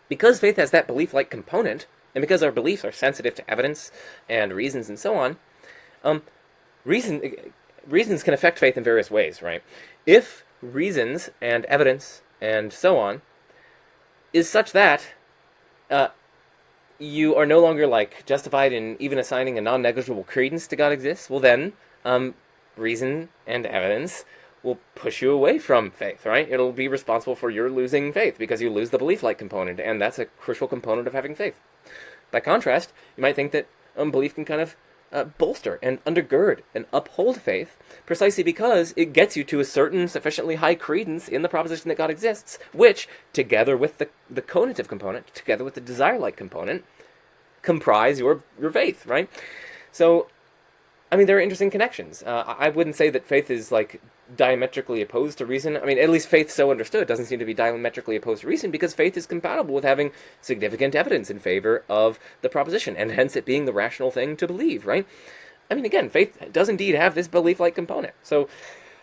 Because faith has that belief-like component, and because our beliefs are sensitive to evidence and reasons and so on, reasons can affect faith in various ways, right? If reasons and evidence and so on is such that you are no longer like justified in even assigning a non-negligible credence to God exists, well then, reason and evidence will push you away from faith, right? It'll be responsible for your losing faith because you lose the belief-like component, and that's a crucial component of having faith. By contrast, you might think that unbelief can kind of bolster and undergird and uphold faith precisely because it gets you to a certain sufficiently high credence in the proposition that God exists, which, together with the conative component, together with the desire-like component, comprise your faith, right? So, I mean, there are interesting connections. I wouldn't say that faith is, like, diametrically opposed to reason. I mean, at least faith so understood doesn't seem to be diametrically opposed to reason, because faith is compatible with having significant evidence in favor of the proposition, and hence it being the rational thing to believe, right? I mean, again, faith does indeed have this belief-like component. So,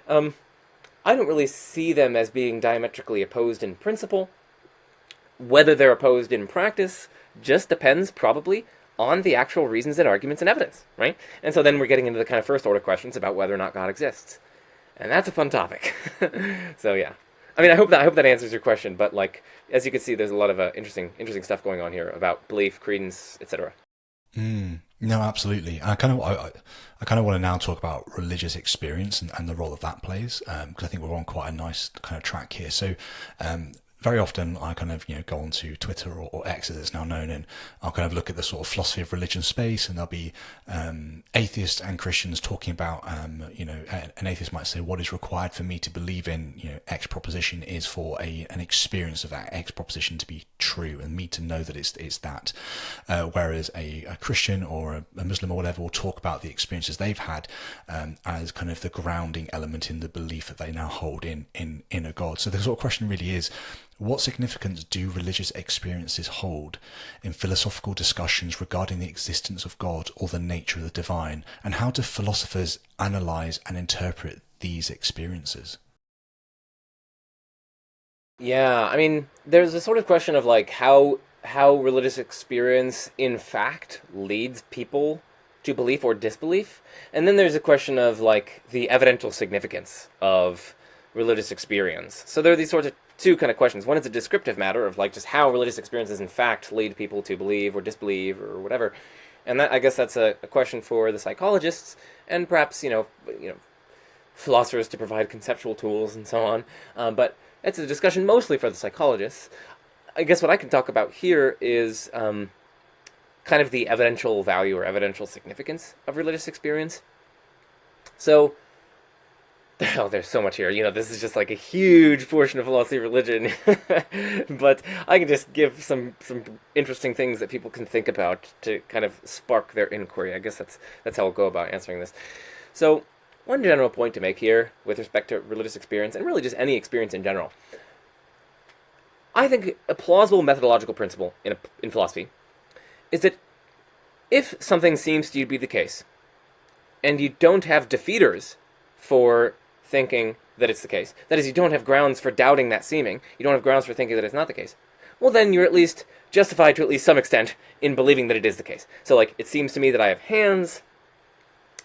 I don't really see them as being diametrically opposed in principle. Whether they're opposed in practice just depends, probably, on the actual reasons and arguments and evidence, right? And so then we're getting into the kind of first-order questions about whether or not God exists. And that's a fun topic. So yeah, I mean, I hope that answers your question. But like, as you can see, there's a lot of interesting stuff going on here about belief, credence, etc. No, absolutely. I kind of want to now talk about religious experience and the role that that plays, because I think we're on quite a nice kind of track here. So, very often I kind of, go onto Twitter or X as it's now known, and I'll kind of look at the sort of philosophy of religion space, and there'll be atheists and Christians talking about, an atheist might say, what is required for me to believe in, X proposition is for an experience of that X proposition to be true, and me to know that it's that. Whereas a Christian or a Muslim or whatever will talk about the experiences they've had as kind of the grounding element in the belief that they now hold in a God. So the sort of question really is, what significance do religious experiences hold in philosophical discussions regarding the existence of God or the nature of the divine, and how do philosophers analyze and interpret these experiences? Yeah, I mean, there's a sort of question of like how religious experience in fact leads people to belief or disbelief, and then there's a question of like the evidential significance of religious experience. So there are these sorts of two kind of questions. One is a descriptive matter of like just how religious experiences in fact lead people to believe or disbelieve or whatever, and that, I guess that's a question for the psychologists and perhaps philosophers to provide conceptual tools and so on. But it's a discussion mostly for the psychologists. I guess what I can talk about here is kind of the evidential value or evidential significance of religious experience. So, there's so much here. This is just like a huge portion of philosophy of religion. But I can just give some interesting things that people can think about to kind of spark their inquiry. I guess that's how we'll go about answering this. So, one general point to make here with respect to religious experience, and really just any experience in general, I think a plausible methodological principle in philosophy is that if something seems to be the case, and you don't have defeaters for thinking that it's the case, that is, you don't have grounds for doubting that seeming, you don't have grounds for thinking that it's not the case, well then you're at least justified to at least some extent in believing that it is the case. So like, it seems to me that I have hands,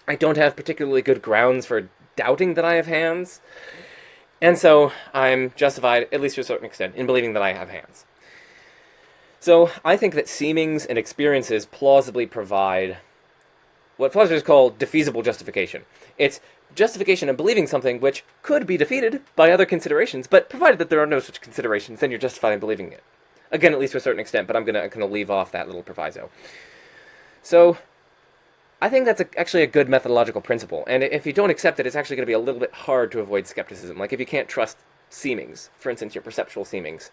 I don't have particularly good grounds for doubting that I have hands, and so I'm justified, at least to a certain extent, in believing that I have hands. So I think that seemings and experiences plausibly provide what philosophers call defeasible justification. It's justification in believing something which could be defeated by other considerations, but provided that there are no such considerations, then you're justified in believing it. Again, at least to a certain extent, but I'm going to leave off that little proviso. So, I think that's actually a good methodological principle, and if you don't accept it, it's actually going to be a little bit hard to avoid skepticism. Like if you can't trust seemings, for instance, your perceptual seemings,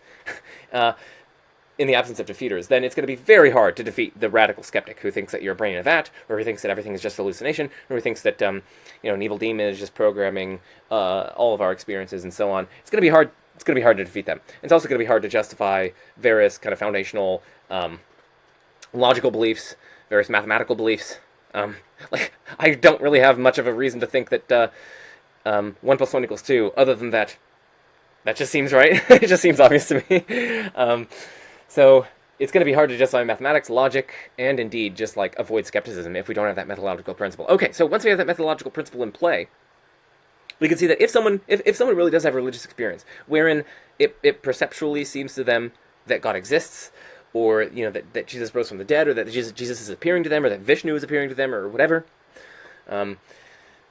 in the absence of defeaters, then it's going to be very hard to defeat the radical skeptic who thinks that you're a brain in a vat, or who thinks that everything is just hallucination, or who thinks that an evil demon is just programming all of our experiences and so on. It's going to be hard. It's going to be hard to defeat them. It's also going to be hard to justify various kind of foundational logical beliefs, various mathematical beliefs. Like I don't really have much of a reason to think that 1 + 1 = 2, other than that just seems right. It just seems obvious to me. So it's going to be hard to justify mathematics, logic, and indeed just like avoid skepticism if we don't have that methodological principle. Okay, so once we have that methodological principle in play, we can see that if someone really does have a religious experience wherein it perceptually seems to them that God exists, or that Jesus rose from the dead, or that Jesus is appearing to them, or that Vishnu is appearing to them, or whatever,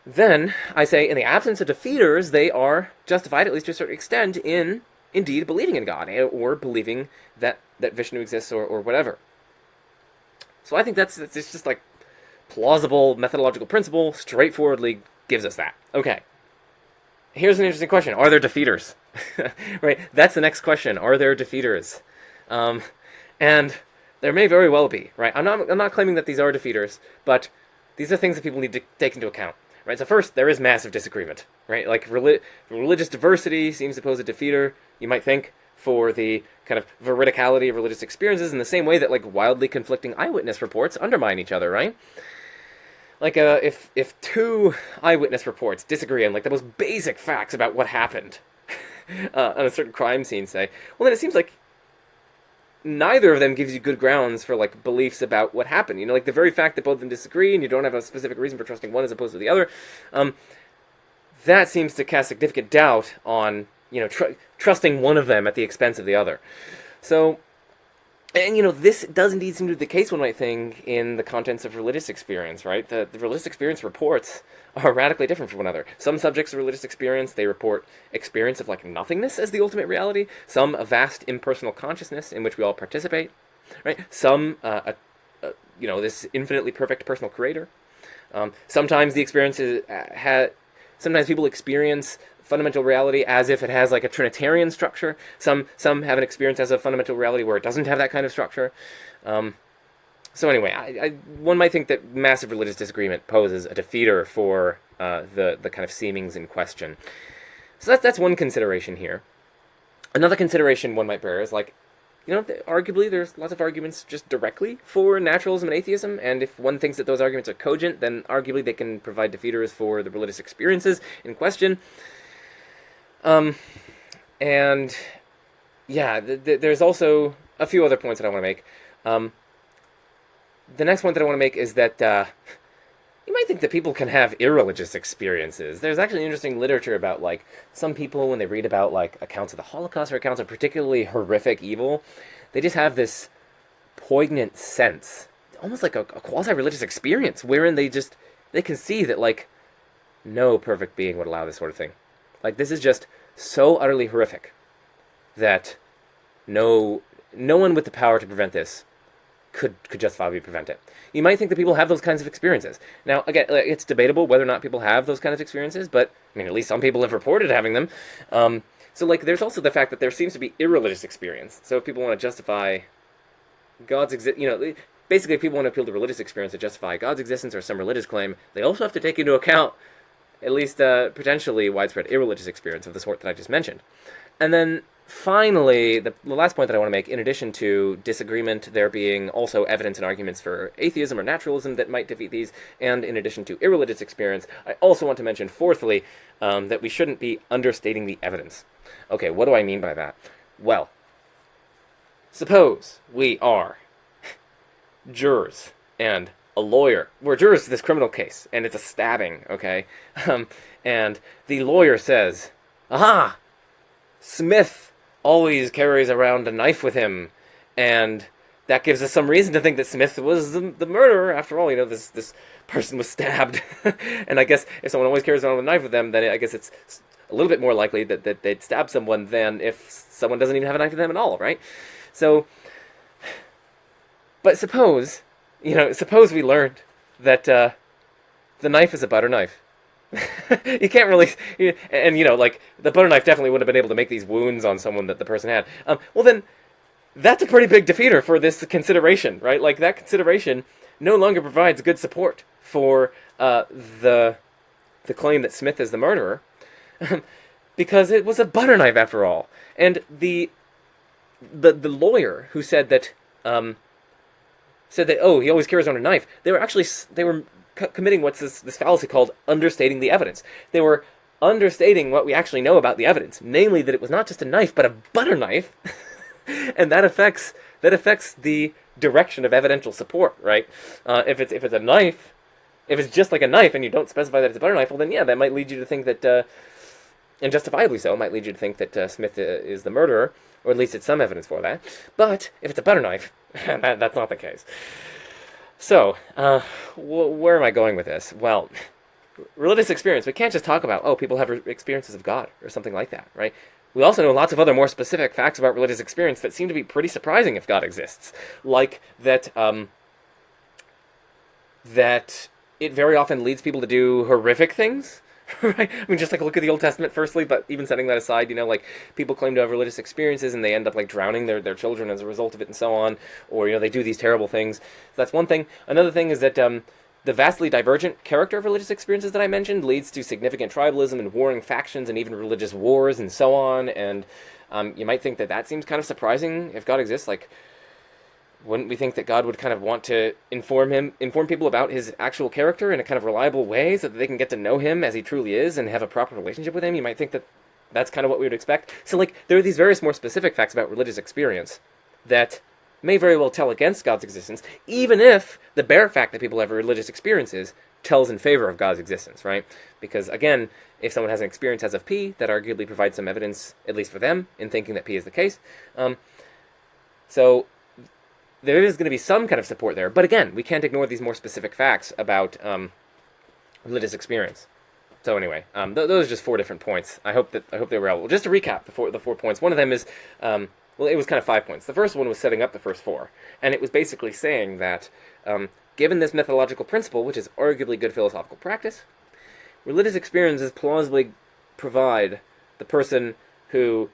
then I say, in the absence of defeaters, they are justified, at least to a certain extent, in indeed believing in God, or believing that Vishnu exists, or whatever. So I think that's just like plausible methodological principle, straightforwardly gives us that. Okay. Here's an interesting question. Are there defeaters? Right? That's the next question. Are there defeaters? And there may very well be, right? I'm not claiming that these are defeaters, but these are things that people need to take into account, right? So first, there is massive disagreement, right? Like religious diversity seems to pose a defeater, you might think, for the kind of veridicality of religious experiences, in the same way that like wildly conflicting eyewitness reports undermine each other, right? Like if two eyewitness reports disagree on like the most basic facts about what happened on a certain crime scene, say, well, then it seems like neither of them gives you good grounds for like beliefs about what happened. You know, like the very fact that both of them disagree and you don't have a specific reason for trusting one as opposed to the other, that seems to cast significant doubt on, you know, trusting one of them at the expense of the other. So, and you know, this does indeed seem to be the case, one might think, in the contents of religious experience, right? The religious experience reports are radically different from one another. Some subjects of religious experience, they report experience of like nothingness as the ultimate reality. Some a vast impersonal consciousness in which we all participate, right? Some you know, this infinitely perfect personal creator. Sometimes the experiences sometimes people experience fundamental reality as if it has like a Trinitarian structure. Some have an experience as a fundamental reality where it doesn't have that kind of structure. So anyway, one might think that massive religious disagreement poses a defeater for the kind of seemings in question. So that's one consideration here. Another consideration one might bear is like, you know, arguably there's lots of arguments just directly for naturalism and atheism, and if one thinks that those arguments are cogent, then arguably they can provide defeaters for the religious experiences in question. And yeah, there's also a few other points that I want to make. The next point that I want to make is that you might think that people can have irreligious experiences. There's actually interesting literature about like some people, when they read about like accounts of the Holocaust or accounts of particularly horrific evil, they just have this poignant sense, almost like a quasi-religious experience, wherein they can see that like no perfect being would allow this sort of thing. Like this is just so utterly horrific that no one with the power to prevent this could justifiably prevent it. You might think that people have those kinds of experiences. Now, again, it's debatable whether or not people have those kinds of experiences, but I mean, at least some people have reported having them. So, like, there's also the fact that there seems to be irreligious experience. So, if people want to justify God's existence, you know, basically, if people want to appeal to religious experience to justify God's existence or some religious claim, they also have to take into account at least potentially widespread irreligious experience of the sort that I just mentioned. And then finally, the last point that I want to make, in addition to disagreement, there being also evidence and arguments for atheism or naturalism that might defeat these, and in addition to irreligious experience, I also want to mention, fourthly, that we shouldn't be understating the evidence. Okay, what do I mean by that? Well, suppose we are jurors and a lawyer. We're jurors to this criminal case, and it's a stabbing, okay? And the lawyer says, aha! Smith always carries around a knife with him, and that gives us some reason to think that Smith was the murderer. After all, you know, this person was stabbed. And I guess if someone always carries around a knife with them, then I guess it's a little bit more likely that they'd stab someone than if someone doesn't even have a knife with them at all, right? So, but suppose we learned that the knife is a butter knife. You can't really, and you know, like the butter knife definitely wouldn't have been able to make these wounds on someone that the person had. Well, then that's a pretty big defeater for this consideration, right? Like that consideration no longer provides good support for the claim that Smith is the murderer, because it was a butter knife after all. And the lawyer who said that oh, he always carries around a knife, they were committing what's this fallacy called understating the evidence. They were understating what we actually know about the evidence, namely that it was not just a knife, but a butter knife, and that affects the direction of evidential support, right? If it's a knife, if it's just like a knife and you don't specify that it's a butter knife, well then yeah, that might lead you to think that, and justifiably so, might lead you to think that Smith is the murderer, or at least it's some evidence for that. But if it's a butter knife, that's not the case. So, where am I going with this? Well, religious experience, we can't just talk about, oh, people have experiences of God or something like that, right? We also know lots of other more specific facts about religious experience that seem to be pretty surprising if God exists, like that that it very often leads people to do horrific things. Right? I mean, just like look at the Old Testament firstly, but even setting that aside, like people claim to have religious experiences and they end up like drowning their children as a result of it and so on, or they do these terrible things. So that's one thing. Another thing is that the vastly divergent character of religious experiences that I mentioned leads to significant tribalism and warring factions and even religious wars and so on. And you might think that seems kind of surprising if God exists. Like, wouldn't we think that God would kind of want to inform people about his actual character in a kind of reliable way so that they can get to know him as he truly is and have a proper relationship with him? You might think that that's kind of what we would expect. So, like, there are these various more specific facts about religious experience that may very well tell against God's existence, even if the bare fact that people have religious experiences tells in favor of God's existence, right? Because, again, if someone has an experience as of P, that arguably provides some evidence, at least for them, in thinking that P is the case. So there is going to be some kind of support there. But again, we can't ignore these more specific facts about religious experience. So anyway, those are just 4 different points. I hope they were helpful. Just to recap the four points. One of them is, well, it was kind of 5 points. The first one was setting up the first 4, and it was basically saying that given this methodological principle, which is arguably good philosophical practice, religious experiences plausibly provide the person who,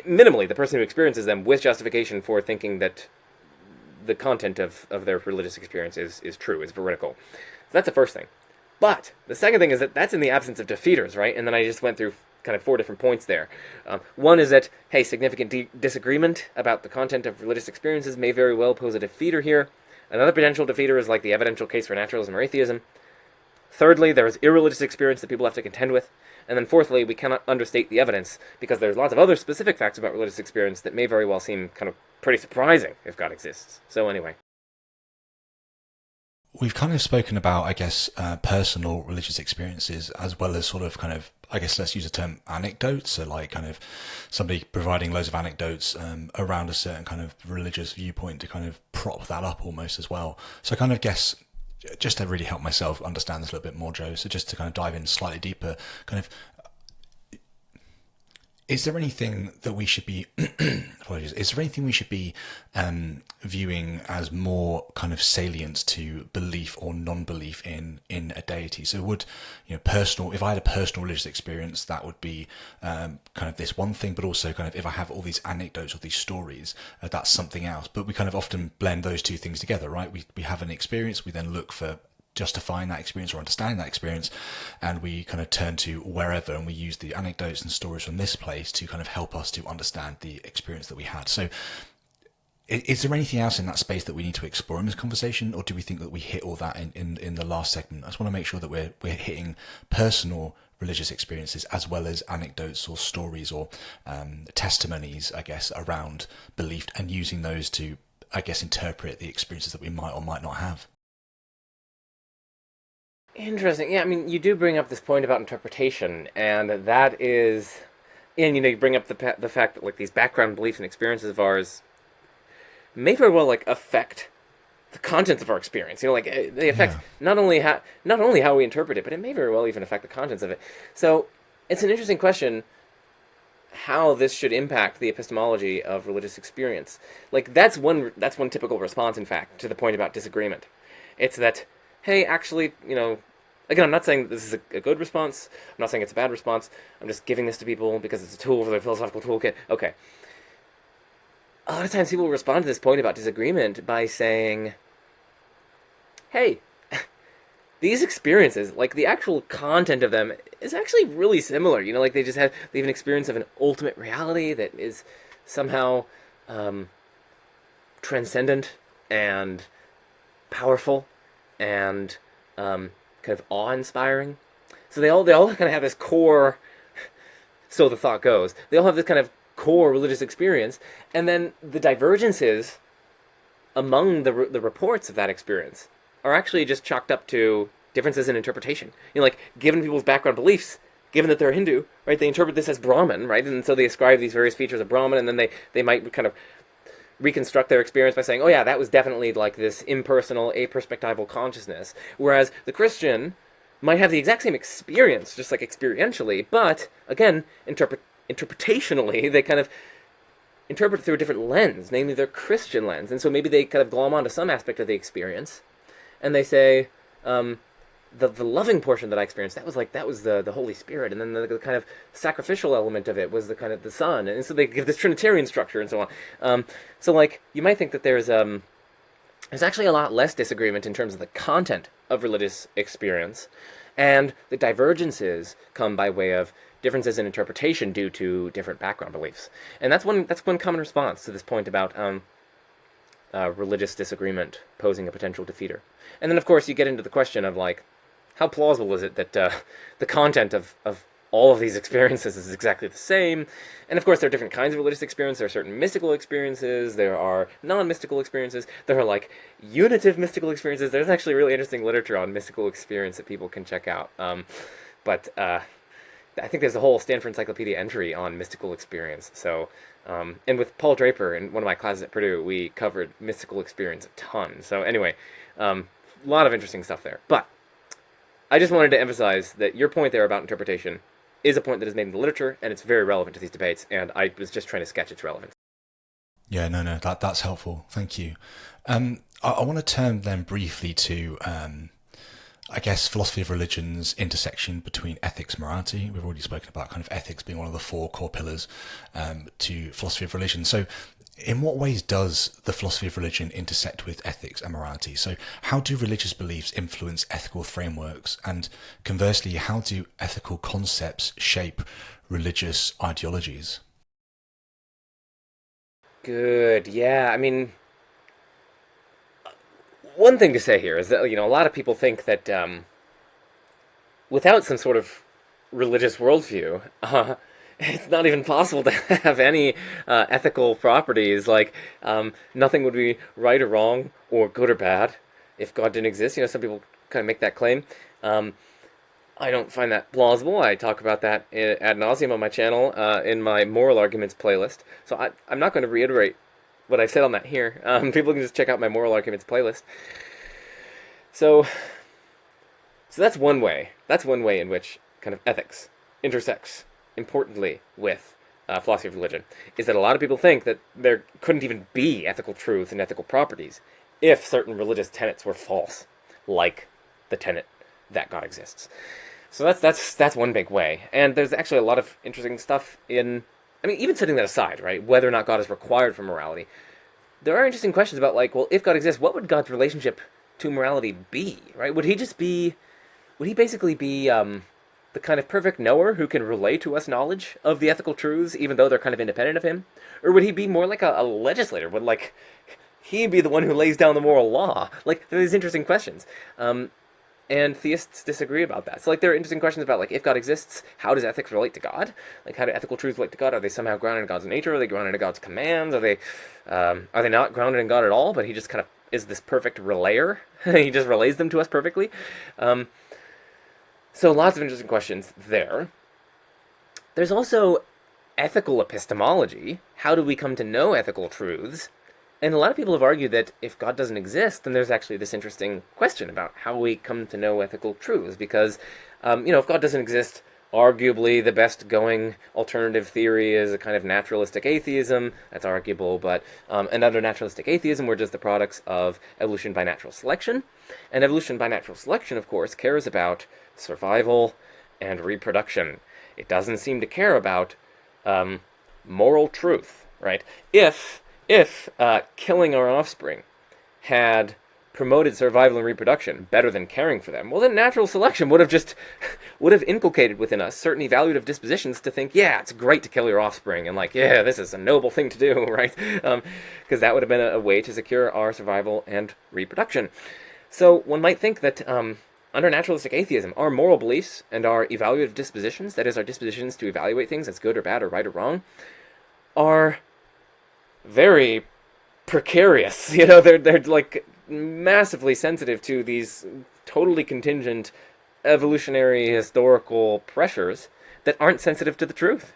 minimally, the person who experiences them with justification for thinking that the content of their religious experience is true, is veridical. So that's the first thing. But the second thing is that that's in the absence of defeaters, right? And then I just went through kind of 4 different points there. One is that, hey, significant disagreement about the content of religious experiences may very well pose a defeater here. Another potential defeater is like the evidential case for naturalism or atheism. Thirdly, there is irreligious experience that people have to contend with. And then fourthly, we cannot understate the evidence because there's lots of other specific facts about religious experience that may very well seem kind of pretty surprising if God exists. So anyway. We've kind of spoken about, I guess, personal religious experiences as well as sort of kind of, I guess let's use the term anecdotes. So like kind of somebody providing loads of anecdotes around a certain kind of religious viewpoint to kind of prop that up almost as well. So I kind of guess, just to really help myself understand this a little bit more, Joe, so just to kind of dive in slightly deeper, kind of, is there anything that we should be, apologies, is there anything we should be viewing as more kind of salient to belief or non-belief in a deity? So would, personal, if I had a personal religious experience, that would be kind of this one thing, but also kind of if I have all these anecdotes or these stories, that's something else. But we kind of often blend those two things together, right? We have an experience, we then look for justifying that experience or understanding that experience, and we kind of turn to wherever and we use the anecdotes and stories from this place to kind of help us to understand the experience that we had. So is there anything else in that space that we need to explore in this conversation, or do we think that we hit all that in the last segment? I just want to make sure that we're hitting personal religious experiences as well as anecdotes or stories or testimonies, I guess, around belief, and using those to, I guess, interpret the experiences that we might or might not have. Interesting. Yeah, I mean, you do bring up this point about interpretation, and that is, and you bring up the fact that like these background beliefs and experiences of ours may very well like affect the contents of our experience. Like they affect not only how we interpret it, but it may very well even affect the contents of it. So it's an interesting question how this should impact the epistemology of religious experience. Like that's one typical response, in fact, to the point about disagreement. It's that, hey, actually, again, I'm not saying this is a good response. I'm not saying it's a bad response. I'm just giving this to people because it's a tool for their philosophical toolkit. Okay. A lot of times people respond to this point about disagreement by saying, hey, these experiences, like the actual content of them is actually really similar. Like they have an experience of an ultimate reality that is somehow transcendent and powerful and kind of awe-inspiring. So they all kind of have this core, so the thought goes, they all have this kind of core religious experience, and then the divergences among the reports of that experience are actually just chalked up to differences in interpretation. Like, given people's background beliefs, given that they're Hindu, right, they interpret this as Brahman, right, and so they ascribe these various features of Brahman, and then they might kind of reconstruct their experience by saying, oh yeah, that was definitely like this impersonal, aperspectival consciousness. Whereas the Christian might have the exact same experience, just like experientially, but again, interpretationally, they kind of interpret through a different lens, namely their Christian lens. And so maybe they kind of glom onto some aspect of the experience, and they say, the loving portion that I experienced, that was the Holy Spirit, and then the kind of sacrificial element of it was the kind of the Son, and so they give this Trinitarian structure and so on. So like you might think that there's actually a lot less disagreement in terms of the content of religious experience, and the divergences come by way of differences in interpretation due to different background beliefs. And that's one common response to this point about religious disagreement posing a potential defeater. And then, of course, you get into the question of, like, how plausible is it that the content of all of these experiences is exactly the same? And, of course, there are different kinds of religious experience. There are certain mystical experiences. There are non-mystical experiences. There are, like, unitive mystical experiences. There's actually really interesting literature on mystical experience that people can check out. But I think there's a whole Stanford Encyclopedia entry on mystical experience. So, and with Paul Draper in one of my classes at Purdue, we covered mystical experience a ton. So anyway, a lot of interesting stuff there. But I just wanted to emphasize that your point there about interpretation is a point that is made in the literature, and it's very relevant to these debates, and I was just trying to sketch its relevance. Yeah, no, that's helpful. Thank you. I want to turn then briefly to, I guess, philosophy of religion's intersection between ethics and morality. We've already spoken about kind of ethics being one of the four core pillars to philosophy of religion. So in what ways does the philosophy of religion intersect with ethics and morality? So how do religious beliefs influence ethical frameworks? And conversely, how do ethical concepts shape religious ideologies? Good. Yeah, I mean, one thing to say here is that, a lot of people think that without some sort of religious worldview, it's not even possible to have any ethical properties. Like, nothing would be right or wrong or good or bad if God didn't exist. Some people kind of make that claim. I don't find that plausible. I talk about that ad nauseum on my channel in my Moral Arguments playlist. So I'm not going to reiterate what I've said on that here. People can just check out my Moral Arguments playlist. So that's one way. That's one way in which kind of ethics intersects importantly with philosophy of religion, is that a lot of people think that there couldn't even be ethical truth and ethical properties if certain religious tenets were false, like the tenet that God exists. So that's one big way. And there's actually a lot of interesting stuff in, I mean, even setting that aside, right, whether or not God is required for morality, there are interesting questions about, like, well, if God exists, what would God's relationship to morality be, right? Would he basically be the kind of perfect knower who can relay to us knowledge of the ethical truths, even though they're kind of independent of him? Or would he be more like a legislator? Would, like, he be the one who lays down the moral law? Like, there are these interesting questions. And theists disagree about that. So, like, there are interesting questions about, like, if God exists, how does ethics relate to God? Like, how do ethical truths relate to God? Are they somehow grounded in God's nature? Are they grounded in God's commands? Are they not grounded in God at all, but he just kind of is this perfect relayer? He just relays them to us perfectly? So lots of interesting questions there. There's also ethical epistemology. How do we come to know ethical truths? And a lot of people have argued that if God doesn't exist, then there's actually this interesting question about how we come to know ethical truths. Because, if God doesn't exist, arguably the best going alternative theory is a kind of naturalistic atheism. That's arguable, but another naturalistic atheism, we're just the products of evolution by natural selection. And evolution by natural selection, of course, cares about survival and reproduction. It doesn't seem to care about moral truth, right? If killing our offspring had promoted survival and reproduction better than caring for them, well, then natural selection would have inculcated within us certain evaluative dispositions to think, yeah, it's great to kill your offspring, and like, yeah, this is a noble thing to do, right? Because that would have been a way to secure our survival and reproduction. So one might think that under naturalistic atheism, our moral beliefs and our evaluative dispositions, that is, our dispositions to evaluate things as good or bad or right or wrong, are very precarious. They're like massively sensitive to these totally contingent evolutionary historical pressures that aren't sensitive to the truth.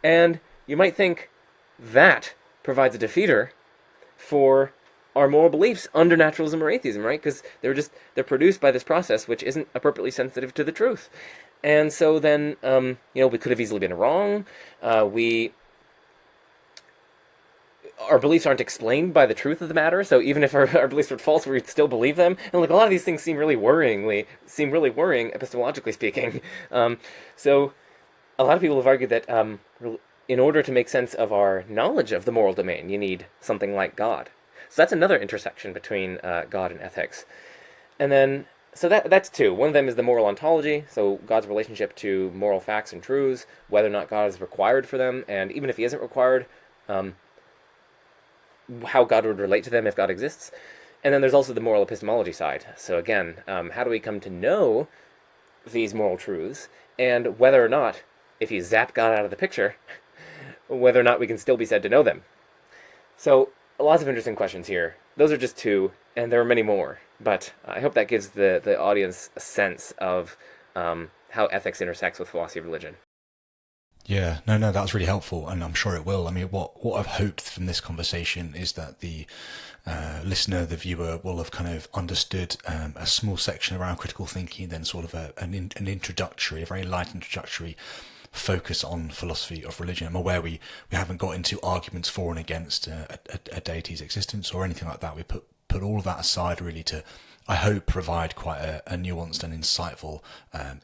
And you might think that provides a defeater for our moral beliefs under naturalism or atheism, right? Because they're produced by this process which isn't appropriately sensitive to the truth. And so then, we could have easily been wrong. Our beliefs aren't explained by the truth of the matter, so even if our beliefs were false, we'd still believe them. And like a lot of these things seem really worrying, epistemologically speaking. So a lot of people have argued that in order to make sense of our knowledge of the moral domain, you need something like God. So that's another intersection between God and ethics. And then, so that's two. One of them is the moral ontology, so God's relationship to moral facts and truths, whether or not God is required for them, and even if he isn't required, how God would relate to them if God exists. And then there's also the moral epistemology side. So again, how do we come to know these moral truths, and whether or not, if you zap God out of the picture, whether or not we can still be said to know them. So lots of interesting questions here. Those are just two, and there are many more. But I hope that gives the audience a sense of how ethics intersects with philosophy of religion. Yeah, no, that was really helpful, and I'm sure it will. I mean, what I've hoped from this conversation is that the listener, the viewer, will have kind of understood a small section around critical thinking, then sort of an introductory, a very light introductory focus on philosophy of religion. I'm aware we haven't got into arguments for and against a deity's existence or anything like that. We put all of that aside really to, I hope, provide quite a nuanced and insightful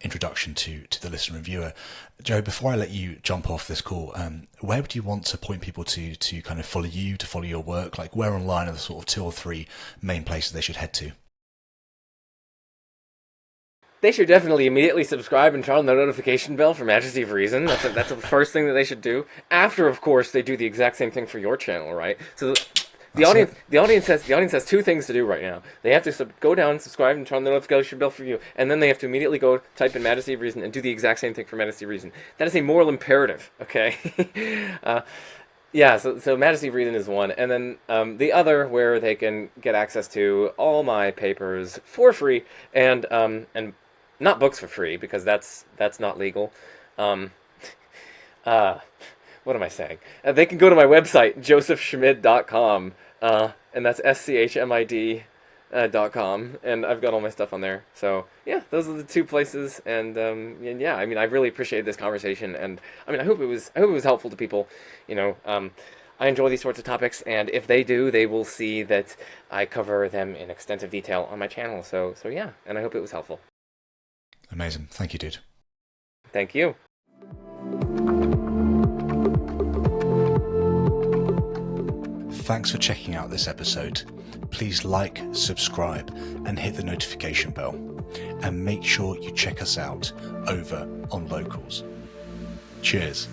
introduction to the listener and viewer. Joe, before I let you jump off this call, where would you want to point people to kind of follow you, to follow your work? Like, where online are the sort of 2 or 3 main places they should head to? They should definitely immediately subscribe and turn on the notification bell for Majesty of Reason. That's the first thing that they should do. After, of course, they do the exact same thing for your channel, right? So the audience has 2 things to do right now. They have to go down, subscribe, and turn on the notification bell for you, and then they have to immediately go type in Majesty of Reason and do the exact same thing for Majesty of Reason. That is a moral imperative, okay? So Majesty of Reason is one, and then the other, where they can get access to all my papers for free, and not books for free, because that's not legal. What am I saying? They can go to my website, josephschmid.com, and that's SCHMID.com, and I've got all my stuff on there. So yeah, those are the 2 places, and yeah, I mean, I really appreciated this conversation, and I mean, I hope it was helpful to people. I enjoy these sorts of topics, and if they do, they will see that I cover them in extensive detail on my channel. So yeah, and I hope it was helpful. Amazing. Thank you, dude. Thank you. Thanks for checking out this episode. Please like, subscribe, and hit the notification bell. And make sure you check us out over on Locals. Cheers.